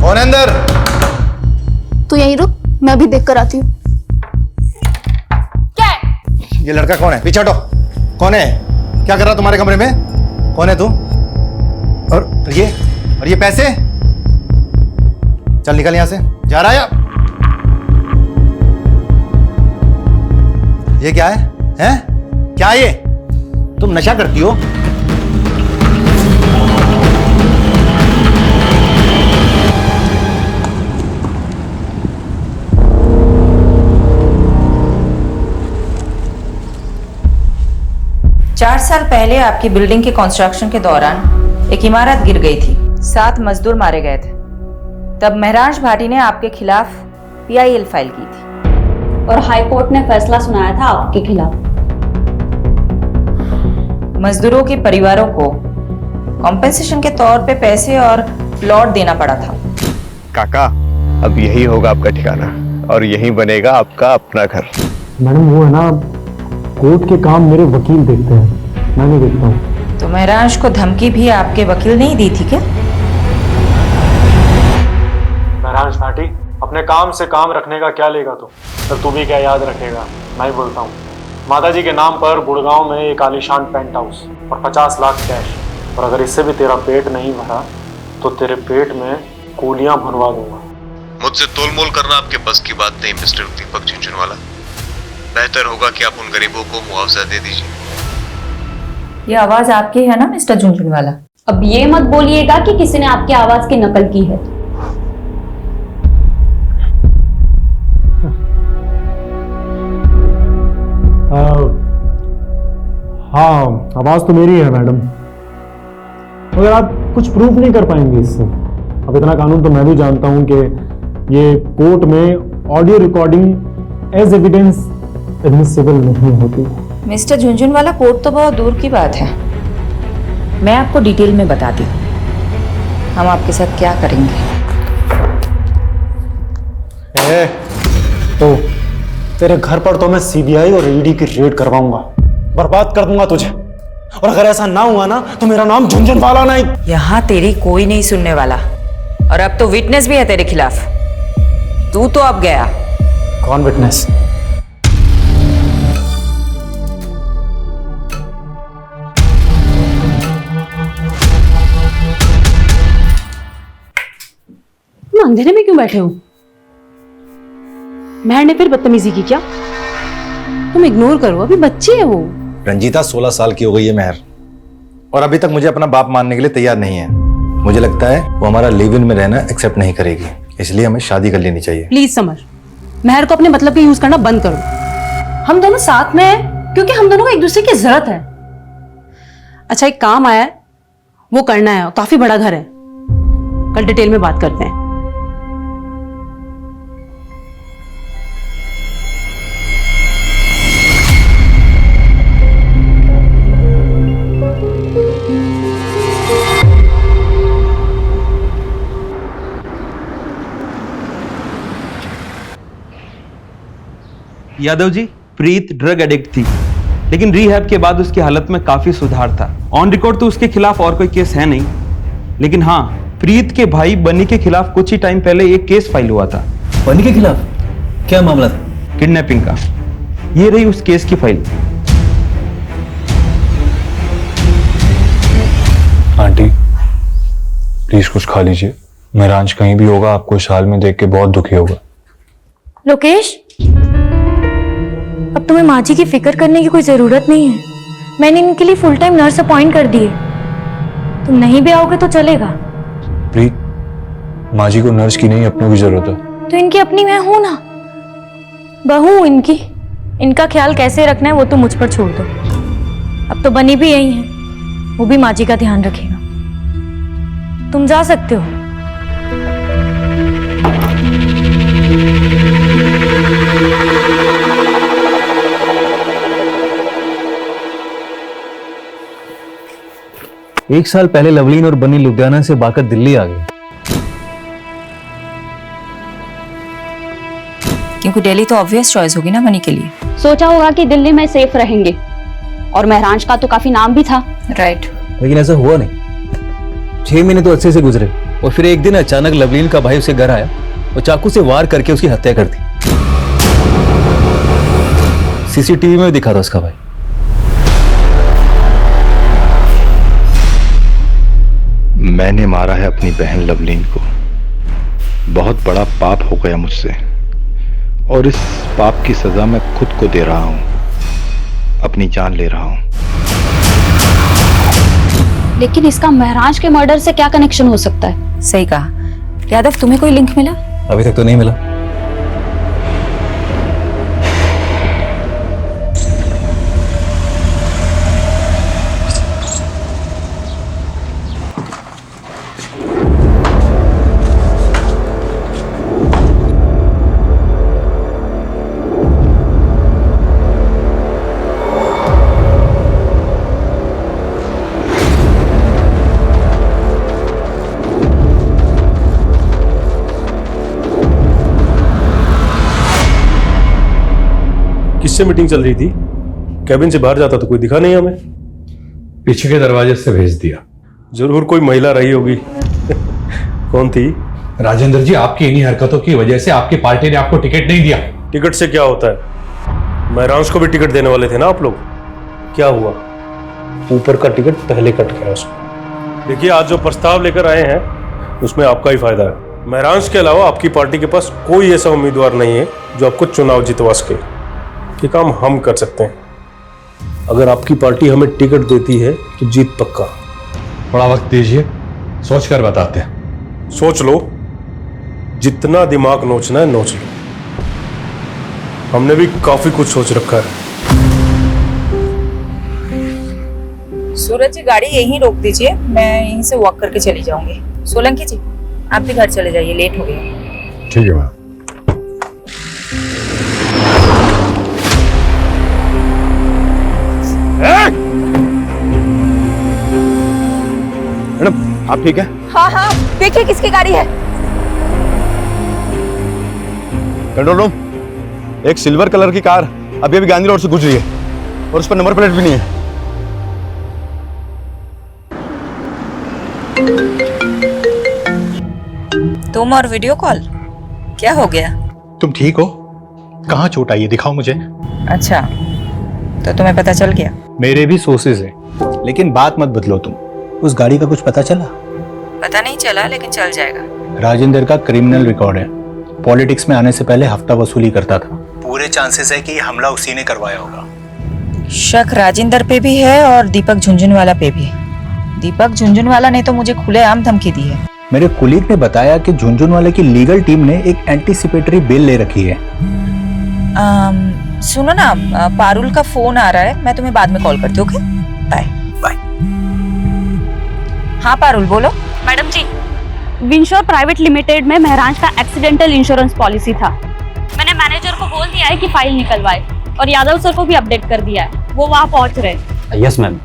कौन है अंदर? तू यहीं रुक, मैं अभी देख कर आती हूँ। क्या है? ये लड़का कौन है? पीछे हटो। कौन है? क्या कर रहा तुम्हारे कमरे में? कौन है तू? और ये पैसे? चल निकल यहां से। जा रहा है? ये क्या है? हैं? क्या ये? तुम नशा करती हो? चार साल पहले आपकी बिल्डिंग के कंस्ट्रक्शन के दौरान एक इमारत गिर गई थी, 7 मजदूर मारे गए थे। तब महराज भाटी ने आपके खिलाफ PIL फाइल की थी और हाई कोर्ट ने फैसला सुनाया था आपके खिलाफ। मजदूरों के परिवारों को कॉम्पेंसेशन के तौर पे पैसे और प्लॉट देना पड़ा था। काका, अब यही होगा आपका ठिकाना और यही बनेगा आपका अपना घर। मैडम वो है ना, कोर्ट के काम मेरे वकील देखते हैं, मैं नहीं देखता हूँ। तो महराज को धमकी भी आपके वकील ने ही दी थी क्या? महराज भाटी, अपने काम से काम रखने का क्या लेगा तू? पर तू भी क्या याद रखेगा? मैं ही बोलता हूँ, माताजी के नाम पर गुड़गांव में एक आलीशान पेंट हाउस और 50 लाख कैश, और अगर इससे भी तेरा पेट नहीं भरा तो तेरे पेट में कूलियां भरवा दूंगा। मुझसे तोलमोल करना आपके बस की बात नहीं मिस्टर दीपक झुंझुनवाला। बेहतर होगा कि आप उन गरीबों को मुआवजा दे दीजिए। ये आवाज आपकी है ना मिस्टर झुंझुनवाला? अब ये मत बोलिएगा कि किसी ने आपकी आवाज की नकल की है। हाँ, आवाज तो मेरी है मैडम, मगर आप कुछ प्रूफ नहीं कर पाएंगे इससे। अब इतना कानून तो मैं भी जानता हूं कि ये कोर्ट में audio recording as evidence admissible नहीं होती। मिस्टर झुंझुनवाला, कोर्ट तो बहुत दूर की बात है, मैं आपको डिटेल में बताती हूँ हम आपके साथ क्या करेंगे। तो तेरे घर पर तो मैं सीबीआई और ईडी की रेड करवाऊंगा, बर्बाद कर दूंगा तुझे। और अगर ऐसा ना हुआ ना तो मेरा नाम झुंझुनवाला नहीं। यहाँ तेरी कोई नहीं सुनने वाला, और अब तो विटनेस भी है तेरे खिलाफ। तू तो अब गया। कौन विटनेस? तुम अंधेरे में क्यों बैठे हो? महर ने फिर बदतमीजी की क्या? तुम इग्नोर करो, अभी बच्ची है वो। रंजीता 16 साल की हो गई है महर, और अभी तक मुझे अपना बाप मानने के लिए तैयार नहीं है। मुझे लगता है वो हमारा लिव इन में रहना एक्सेप्ट नहीं करेगी, इसलिए हमें शादी कर लेनी चाहिए। प्लीज समर, महर को अपने मतलब के यूज करना बंद करो। हम दोनों साथ में हैं क्योंकि हम दोनों को एक दूसरे की जरूरत है। अच्छा, एक काम आया है, वो करना है, काफी बड़ा घर है, कल डिटेल में बात करते हैं। यादव जी, प्रीत ड्रग एडिक्ट थी, लेकिन रिहैब के बाद उसकी हालत में काफी सुधार था। ऑन रिकॉर्ड तो उसके खिलाफ और कोई केस है नहीं, लेकिन हाँ, प्रीत के भाई बनी के खिलाफ कुछ ही टाइम पहले एक केस फाइल हुआ था। बनी के खिलाफ क्या मामला था? किडनैपिंग का। ये रही उस केस की फाइल। आंटी प्लीज कुछ खा लीजिए, मेहरांश कहीं भी होगा आपको इस हाल में देख के बहुत दुखी होगा। लोकेश, अब तुम्हें माँ जी की फिक्र करने की कोई जरूरत नहीं है। मैंने इनके लिए फुल टाइम नर्स अपॉइंट कर दी है। तुम नहीं भी आओगे तो चलेगा। प्रीत, माँ जी को नर्स की नहीं अपनों की जरूरत है। तो इनकी अपनी मैं हूं ना, बहू हूं इनकी। इनका ख्याल कैसे रखना है वो तो मुझ पर छोड़ दो। अब तो बनी भी यही है, वो भी माँ जी का ध्यान रखेगा। तुम जा सकते हो। एक साल पहले लवलीन और बनी लुधियाना से भागकर दिल्ली आ गई, क्योंकि दिल्ली तो ऑब्वियस चॉइस होगी ना बनी के लिए। सोचा होगा कि दिल्ली में सेफ रहेंगे, और महरांश का तो काफी नाम भी था। राइट। लेकिन ऐसा हुआ नहीं। 6 महीने तो अच्छे से गुजरे, और फिर एक दिन अचानक लवलीन का भाई उसे घर आया और चाकू से वार करके उसकी हत्या कर दी। सीसीटीवी में दिखा था उसका भाई। मैंने मारा है अपनी बहन लवलीन को। बहुत बड़ा पाप हो गया मुझसे, और इस पाप की सजा मैं खुद को दे रहा हूं, अपनी जान ले रहा हूं। लेकिन इसका महरांश के मर्डर से क्या कनेक्शन हो सकता है? सही कहा। यादव, तुम्हें कोई लिंक मिला? अभी तक तो नहीं मिला। किससे मीटिंग चल रही थी? कैबिन से बाहर जाता तो कोई दिखा नहीं हमें। पीछे के दरवाजे से भेज दिया। जरूर कोई महिला रही होगी। कौन थी? राजेंद्र जी, आपकी इन्हीं हरकतों की वजह से आपकी पार्टी ने आपको टिकट नहीं दिया। टिकट से क्या होता है? महरांश को भी टिकट देने वाले थे ना आप लोग। क्या हुआ? ऊपर का टिकट पहले कट गया उसको। देखिए, आज जो प्रस्ताव लेकर आए हैं उसमें आपका ही फायदा है। महरांश के अलावा आपकी पार्टी के पास कोई ऐसा उम्मीदवार नहीं है जो आपको चुनाव जितवा सके। ये काम हम कर सकते हैं। अगर आपकी पार्टी हमें टिकट देती है तो जीत पक्का। थोड़ा वक्त दीजिए, सोच कर बताते हैं। सोच लो, जितना दिमाग नोचना है नोच लो। हमने भी काफी कुछ सोच रखा है। सूरज जी गाड़ी यहीं रोक दीजिए, मैं यहीं से वॉक करके चली जाऊंगी। सोलंकी जी आप भी घर चले जाइए, लेट हो गया। ठीक है मैम। मैडम आप ठीक है? हाँ हाँ, देखिए किसकी गाड़ी है। कंट्रोल रूम, एक सिल्वर कलर की कार अभी अभी गांधी रोड से गुजरी है और उस पर नंबर प्लेट भी नहीं है। तुम और वीडियो कॉल, क्या हो गया? तुम ठीक हो? कहाँ चोट आई है, दिखाओ मुझे। अच्छा, तो तुम्हें पता चल गया? मेरे भी सोर्सेज हैं, लेकिन बात मत बदलो तुम। उस गाड़ी का कुछ पता चला? पता नहीं चला, लेकिन चल जाएगा। राजेंद्र का क्रिमिनल रिकॉर्ड है, पॉलिटिक्स में आने से पहले हफ्ता वसूली करता था। पूरे चांसेस है कि ये हमला उसी ने करवाया होगा। शक राजेंद्र पे भी है और दीपक झुंझुनवाला पे भी। दीपक झुंझुनवाला ने तो मुझे खुलेआम धमकी दी है। मेरे कुलीग ने बताया कि झुंझुनवाले की लीगल टीम ने एक एंटीसिपेटरी बेल ले रखी है। सुनो ना, पारुल का फोन आ रहा है, मैं तुम्हें बाद में कॉल करती हूँ। Okay, bye bye. हाँ पारुल बोलो। Madam ji, Winsure private limited में महराज का एक्सीडेंटल इंश्योरेंस पॉलिसी था। मैंने मैनेजर को बोल दिया है कि फाइल निकलवाए और यादव सर को भी अपडेट कर दिया है, वो वहाँ पहुँच रहे। यस मैम,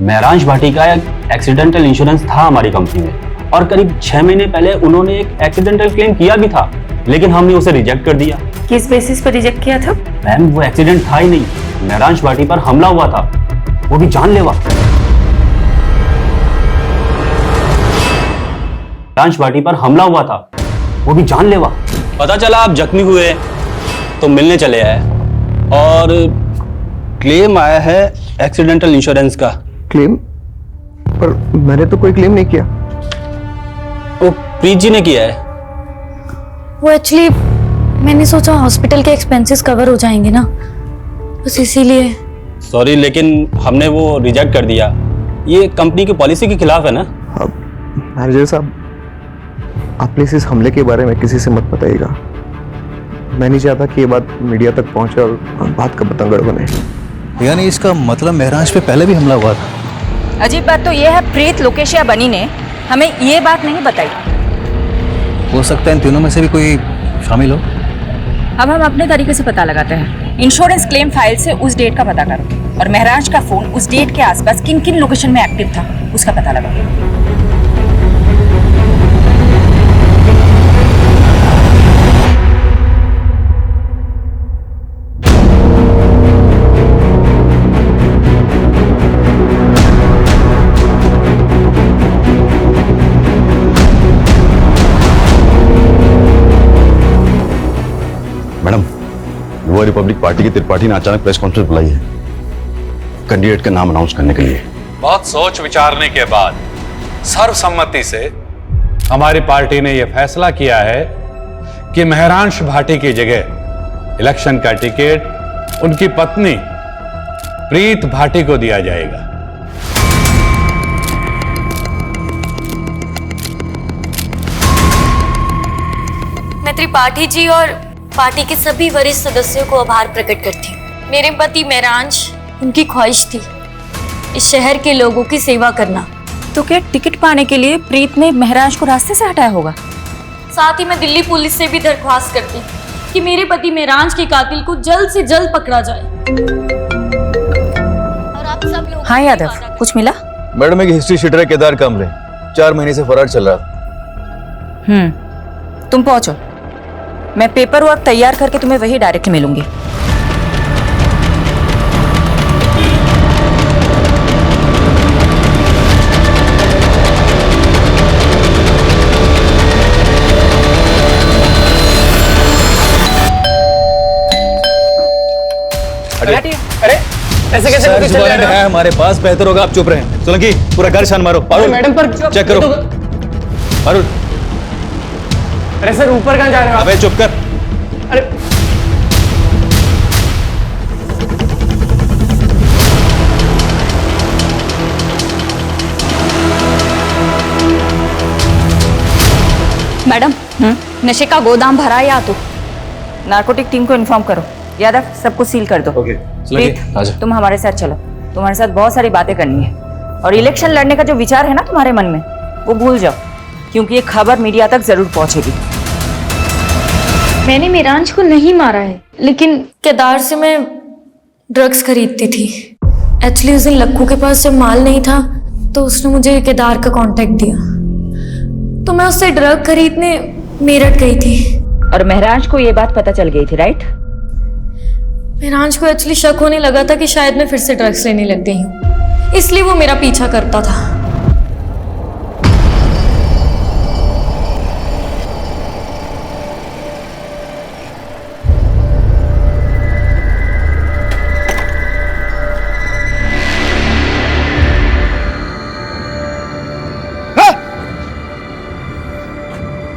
महराज भाटी का एक एक्सीडेंटल इंश्योरेंस था हमारी कंपनी में और करीब 6 महीने पहले उन्होंने एक एक्सीडेंटल क्लेम किया भी था, लेकिन हमने उसे रिजेक्ट कर दिया। किस बेसिस पर रिजेक्ट किया था? मैम वो एक्सीडेंट था ही नहीं, महराज भाटी पर हमला हुआ था, वो भी जानलेवा। महराज भाटी पर हमला हुआ था, वो भी जानलेवा। पता चला आप जख्मी हुए तो मिलने चले आए और क्लेम आया है एक्सीडेंटल इंश्योरेंस का। क्लेम? पर मैंने तो कोई क्लेम नहीं किया। वो प्रीत जी ने किया है। वो एक्चुअली मैंने सोचा हॉस्पिटल के एक्सपेंसेस कवर हो जाएंगे ना, बस इसीलिए। सॉरी, लेकिन हमने वो रिजेक्ट कर दिया। ये कंपनी की पॉलिसी के खिलाफ है ना। मैनेजर साहब, आप प्लीज इस हमले के बारे में किसी से मत बताइएगा। मैं नहीं चाहता कि ये बात मीडिया तक पहुंचे और बात का बतंगड़ बने। यानी इसका मतलब महराज पे पहले भी हमला हुआ था। अजीब बात तो यह है, प्रीत लोकेश या बनी ने हमें ये बात नहीं बताई। हो सकता है इन तीनों में से भी कोई शामिल हो। अब हम अपने तरीके से पता लगाते हैं। इंश्योरेंस क्लेम फाइल से उस डेट का पता करो और महराज का फोन उस डेट के आसपास किन किन लोकेशन में एक्टिव था उसका पता लगाओ। मैडम, युवा रिपब्लिक पार्टी की त्रिपाठी ने अचानक प्रेस कॉन्फ्रेंस बुलाई है कैंडिडेट का नाम अनाउंस करने के लिए। बहुत सोच विचारने के बाद सर्वसम्मति से हमारी पार्टी ने यह फैसला किया है कि महरांश भाटी की जगह इलेक्शन का टिकट उनकी पत्नी प्रीत भाटी को दिया जाएगा। मैं त्रिपाठी जी और पार्टी के सभी वरिष्ठ सदस्यों को आभार प्रकट करती हूँ। मेरे पति महराज, उनकी ख्वाहिश थी इस शहर के लोगों की सेवा करना। तो क्या टिकट पाने के लिए प्रीत ने महराज को रास्ते से हटाया होगा? साथ ही मैं दिल्ली पुलिस से भी दरख्वास्त करती कि मेरे पति महराज के कातिल को जल्द से जल्द पकड़ा जाए। और आप सब लोग। हाँ यादव, कुछ मिला? मैडम, एक हिस्ट्री शीटर है केदार कामले, 4 महीने से फरार चल रहा। तुम पहुंचो, मैं पेपर वर्क तैयार करके तुम्हें वही डायरेक्ट मिलूंगी। अरे ऐसे कैसे पता चल रहा है? है हमारे पास, बेहतर होगा आप चुप रहें। सोलंकी, पूरा घर छान मारो। पारुल, मैडम पर चेक करो। पारुल, अरे सर ऊपर कहाँ जा रहे हो आप? अबे चुप कर। अरे मैडम नशे का गोदाम भरा है या तो नारकोटिक टीम को इन्फॉर्म करो। यादव सबको सील कर दो। ओके तुम हमारे साथ चलो, तुम्हारे साथ बहुत सारी बातें करनी है। और इलेक्शन लड़ने का जो विचार है ना तुम्हारे मन में, वो भूल जाओ, क्योंकि ये खबर मीडिया तक जरूर पहुंचेगी। मैंने मेरांज को नहीं मारा है, लेकिन केदार से मैं ड्रग्स खरीदती थी। एक्चुअली उस दिन लक्कू के पास जब माल नहीं था तो उसने मुझे केदार का कांटेक्ट दिया, तो मैं उससे ड्रग खरीदने मेरठ गई थी। और महराज को ये बात पता चल गई थी, राइट? मेरांज को एक्चुअली शक होने लगा था कि शायद मैं फिर से ड्रग्स लेने लग गई हूँ, इसलिए वो मेरा पीछा करता था।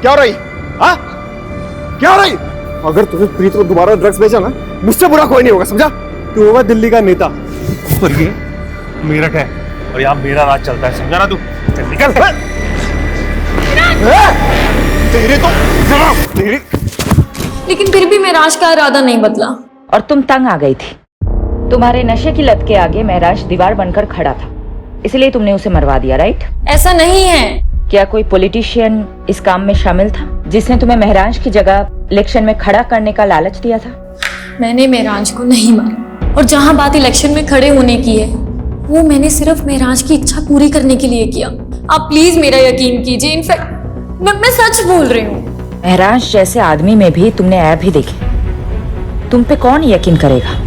क्या हो रही? हाँ? क्या हो रही? अगर तुझे प्रीत को दोबारा ड्रग्स बेचा ना, मुझसे बुरा कोई नहीं होगा, समझा? तू होगा दिल्ली का नेता और ये मेरठ है और यहाँ मेरा राज चलता है, समझा ना तू? चल निकल। तेरे तो तेरे। लेकिन फिर भी मेराज का इरादा नहीं बदला। और तुम तंग आ गई थी। तुम्हारे नशे की लत के आगे महराज दीवार बनकर खड़ा था, इसलिए तुमने उसे मरवा दिया, राइट? ऐसा नहीं है। क्या कोई पॉलिटिशियन इस काम में शामिल था जिसने तुम्हें महराज की जगह इलेक्शन में खड़ा करने का लालच दिया था? मैंने महराज को नहीं मारा, और जहां बात इलेक्शन में खड़े होने की है, वो मैंने सिर्फ महराज की इच्छा पूरी करने के लिए किया। आप प्लीज मेरा यकीन कीजिए, इनफैक्ट मैं सच बोल रही हूँ। महराज जैसे आदमी में भी तुमने ऐप ही देखी, तुम पे कौन यकीन करेगा?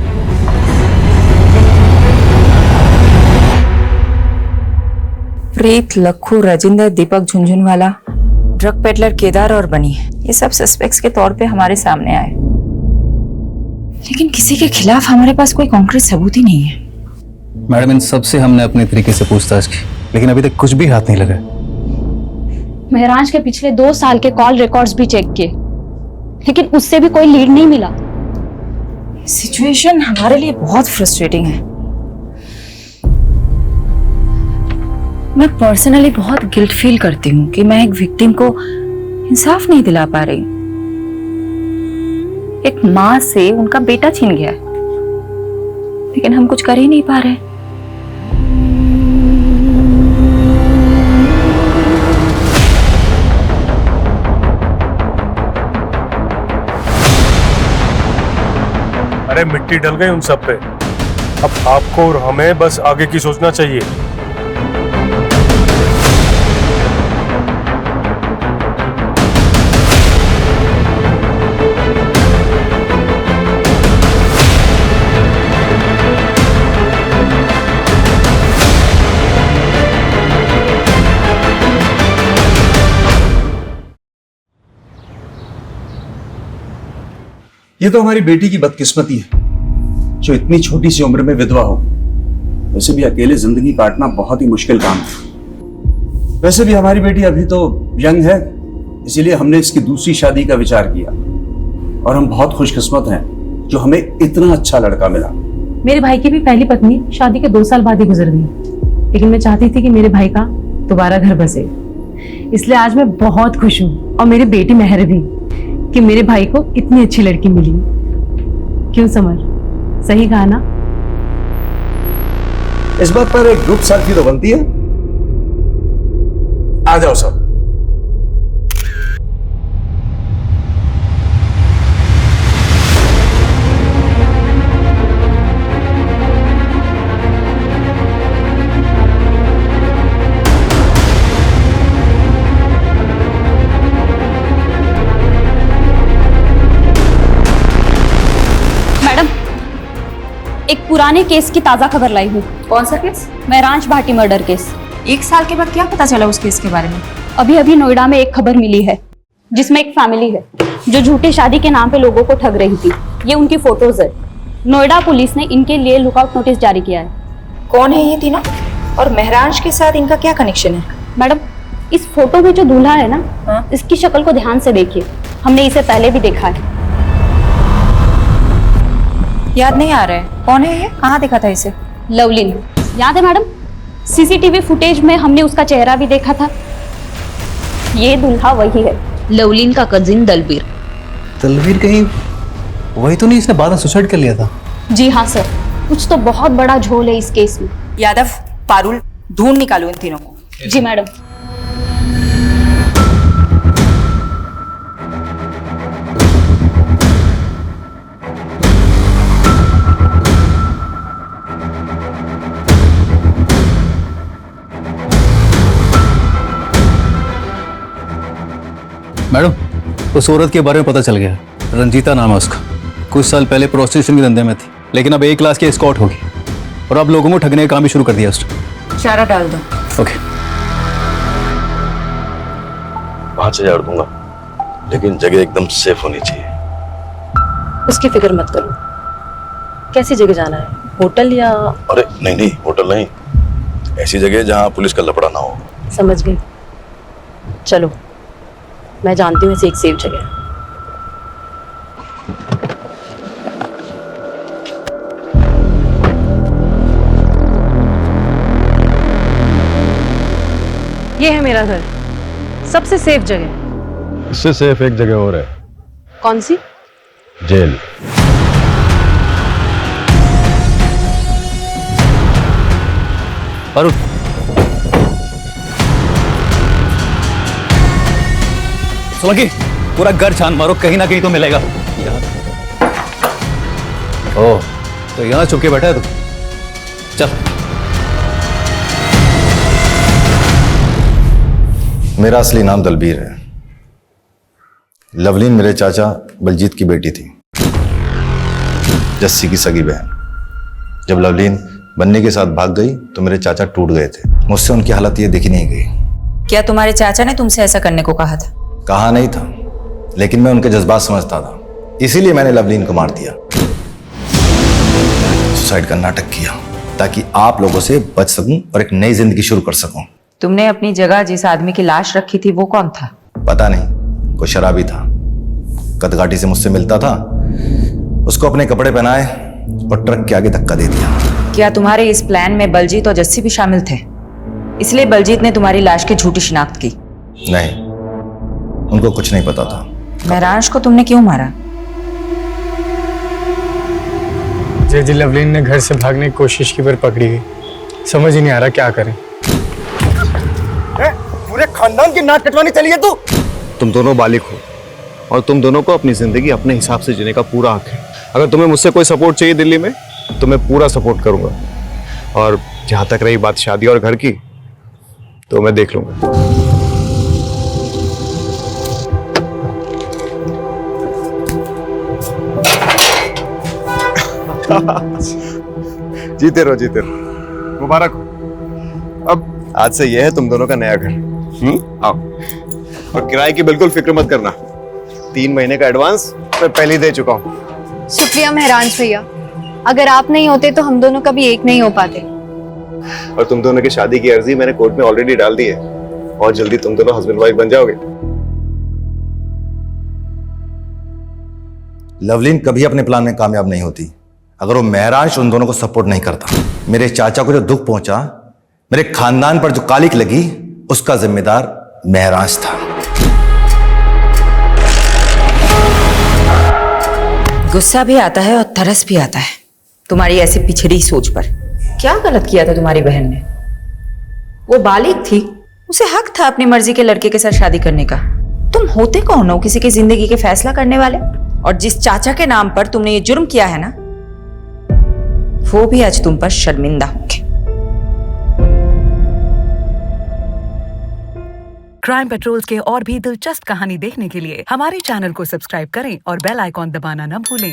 प्रीत, लक्खू, राजेंद्र, दीपक झुंझुनवाला, ड्रग पेडलर केदार और बनी, ये सब सस्पेक्ट्स के तौर पे हमारे सामने आए, लेकिन किसी के खिलाफ हमारे पास कोई कॉन्क्रीट सबूत ही नहीं है। मैडम, इन सब से हमने अपने तरीके से पूछताछ की, लेकिन अभी तक कुछ भी हाथ नहीं लगा। महराज के पिछले 2 साल के कॉल रिकॉर्ड्स भी चेक किए, लेकिन उससे भी कोई लीड नहीं मिला। सिचुएशन हमारे लिए बहुत फ्रस्ट्रेटिंग है। मैं पर्सनली बहुत गिल्ट फील करती हूँ कि मैं एक विक्टिम को इंसाफ नहीं दिला पा रही। एक माँ से उनका बेटा छीन गया, लेकिन हम कुछ कर ही नहीं पा रहे। अरे मिट्टी डल गई उन सब पे, अब आपको और हमें बस आगे की सोचना चाहिए। ये तो हमारी बेटी की बदकिस्मती है जो इतनी छोटी सी उम्र में विधवा हो। वैसे भी अकेले जिंदगी काटना बहुत ही मुश्किल काम है। वैसे भी हमारी बेटी अभी तो यंग है, इसीलिए हमने इसकी दूसरी शादी का विचार किया, और हम बहुत खुशकिस्मत हैं जो हमें इतना अच्छा लड़का मिला। मेरे भाई की भी पहली पत्नी शादी के 2 साल बाद ही गुजर गई, लेकिन मैं चाहती थी कि मेरे भाई का दोबारा घर बसे, इसलिए आज मैं बहुत खुश हूँ, और मेरी बेटी मेहर भी, कि मेरे भाई को इतनी अच्छी लड़की मिली। क्यों समर, सही कहा ना? इस बात पर एक ग्रुप सेल्फी तो बनती है। आ जाओ सब। एक पुराने केस की ताजा खबर लाई हूँ। कौन सा केस? महराज भाटी मर्डर केस। 1 साल के बाद क्या पता चला उस केस के बारे में? अभी अभी नोएडा में एक खबर मिली है, जिसमें एक फैमिली है जो झूठी शादी के नाम पे लोगों को ठग रही थी। ये उनकी फोटोज है। नोएडा पुलिस ने इनके लिए लुकआउट नोटिस जारी किया है। कौन है ये तीनों, और महराज के साथ इनका क्या कनेक्शन है? मैडम, इस फोटो में जो दूल्हा है ना, इसकी शक्ल को ध्यान से देखिए, हमने इसे पहले भी देखा है। याद नहीं आ रहा है, कौन है ये? कहाँ देखा था इसे? लवलीन, याद है मैडम? सीसीटीवी फुटेज में हमने उसका चेहरा भी देखा था। ये दूल्हा वही है। लवलीन का कजिन दलबीर। तलवीर कहीं वही तो नहीं इसने बाद में सुसाइड कर लिया था? जी हाँ सर, कुछ तो बहुत बड़ा झोल है इस केस में। यादव, पारुल, ढूंढ निकालो इन तीनों को। जी मैडम। मैडम, उस औरत के बारे में पता चल गया। रंजीता नाम है उसका। कुछ साल पहले प्रोस्टिट्यूशन के धंधे में थी, लेकिन अब A क्लास की एस्कॉर्ट होगी और अब लोगों को ठगने का काम भी शुरू कर दिया उसने। चारा डाल दो। ओके। 5,000 दूंगा, लेकिन जगह एकदम सेफ होनी चाहिए। उसकी फिक्र मत करो। कैसी जगह जाना है, होटल या? अरे नहीं नहीं, होटल नहीं, ऐसी जगह जहां पुलिस का लफड़ा ना हो। समझ गई। चलो, मैं जानती हूँ ऐसी एक सेफ जगह है। ये है मेरा घर, सबसे सेफ जगह। इससे सेफ एक जगह और है। कौन सी? जेल। पारुल, सोलंकी, पूरा घर छान मारो, कहीं ना कहीं तो मिलेगा। ओह, तो यहाँ छुप के बैठा है तू? चल। मेरा असली नाम दलबीर है। लवलीन मेरे चाचा बलजीत की बेटी थी, जस्सी की सगी बहन। जब लवलीन बन्नी के साथ भाग गई तो मेरे चाचा टूट गए थे। मुझसे उनकी हालत ये देखी नहीं गई। क्या तुम्हारे चाचा ने तुमसे ऐसा करने को कहा था? कहा नहीं था, लेकिन मैं उनके जज्बात समझता था, इसीलिए मैंने लवलीन को मार दिया। सुसाइड का नाटक किया ताकि आप लोगों से बच सकूं और एक नई जिंदगी शुरू कर सकूं। तुमने अपनी जगह जिस आदमी की लाश रखी थी वो कौन था? पता नहीं, कोई शराबी था, कदकाठी से मुझसे मिलता था। उसको अपने कपड़े पहनाए और ट्रक के आगे धक्का दे दिया। क्या तुम्हारे इस प्लान में बलजीत और जस्सी भी शामिल थे? इसलिए बलजीत ने तुम्हारी लाश की झूठी शिनाख्त की? नहीं, उनको कुछ नहीं पता था। महराज को तुमने क्यों मारा? जी लवलीन ने घर से भागने की कोशिश की पर पकड़ी गई। समझ ही नहीं आ रहा क्या करें। पूरे खानदान की नाक कटवानी चली है तू। तुम दोनों बालिग हो और तुम दोनों को अपनी जिंदगी अपने हिसाब से जीने का पूरा हक है। अगर तुम्हें मुझसे कोई सपोर्ट चाहिए दिल्ली में तो मैं पूरा सपोर्ट करूंगा, और जहां तक रही बात शादी और घर की तो मैं देख लूंगा। जीते रहो, जीते रहो, मुबारक हो। अब आज से यह है तुम दोनों का नया घर। आओ, और किराए की बिल्कुल फिक्र मत करना। 3 महीने का एडवांस मैं पहले ही दे चुका हूँ। शुक्रिया महराज भैया, अगर आप नहीं होते तो हम दोनों कभी एक नहीं हो पाते। और तुम दोनों की शादी की अर्जी मैंने कोर्ट में ऑलरेडी डाल दी है, और जल्दी तुम दोनों हस्बैंड वाइफ बन जाओगे। लवलीन कभी अपने प्लान में कामयाब नहीं होती अगर वो महराज उन दोनों को सपोर्ट नहीं करता। मेरे चाचा को जो दुख पहुंचा, मेरे खानदान पर जो कालिक लगी, उसका जिम्मेदार महराज था। गुस्सा भी आता है और तरस भी आता है तुम्हारी ऐसी पिछड़ी सोच पर। क्या गलत किया था तुम्हारी बहन ने? वो बालिग थी, उसे हक था अपनी मर्जी के लड़के के साथ शादी करने का। तुम होते कौन हो किसी की जिंदगी के फैसला करने वाले? और जिस चाचा के नाम पर तुमने ये जुर्म किया है ना, वो भी आज तुम पर शर्मिंदा होंगे। क्राइम पेट्रोल्स के और भी दिलचस्प कहानी देखने के लिए हमारे चैनल को सब्सक्राइब करें और बेल आइकॉन दबाना न भूलें।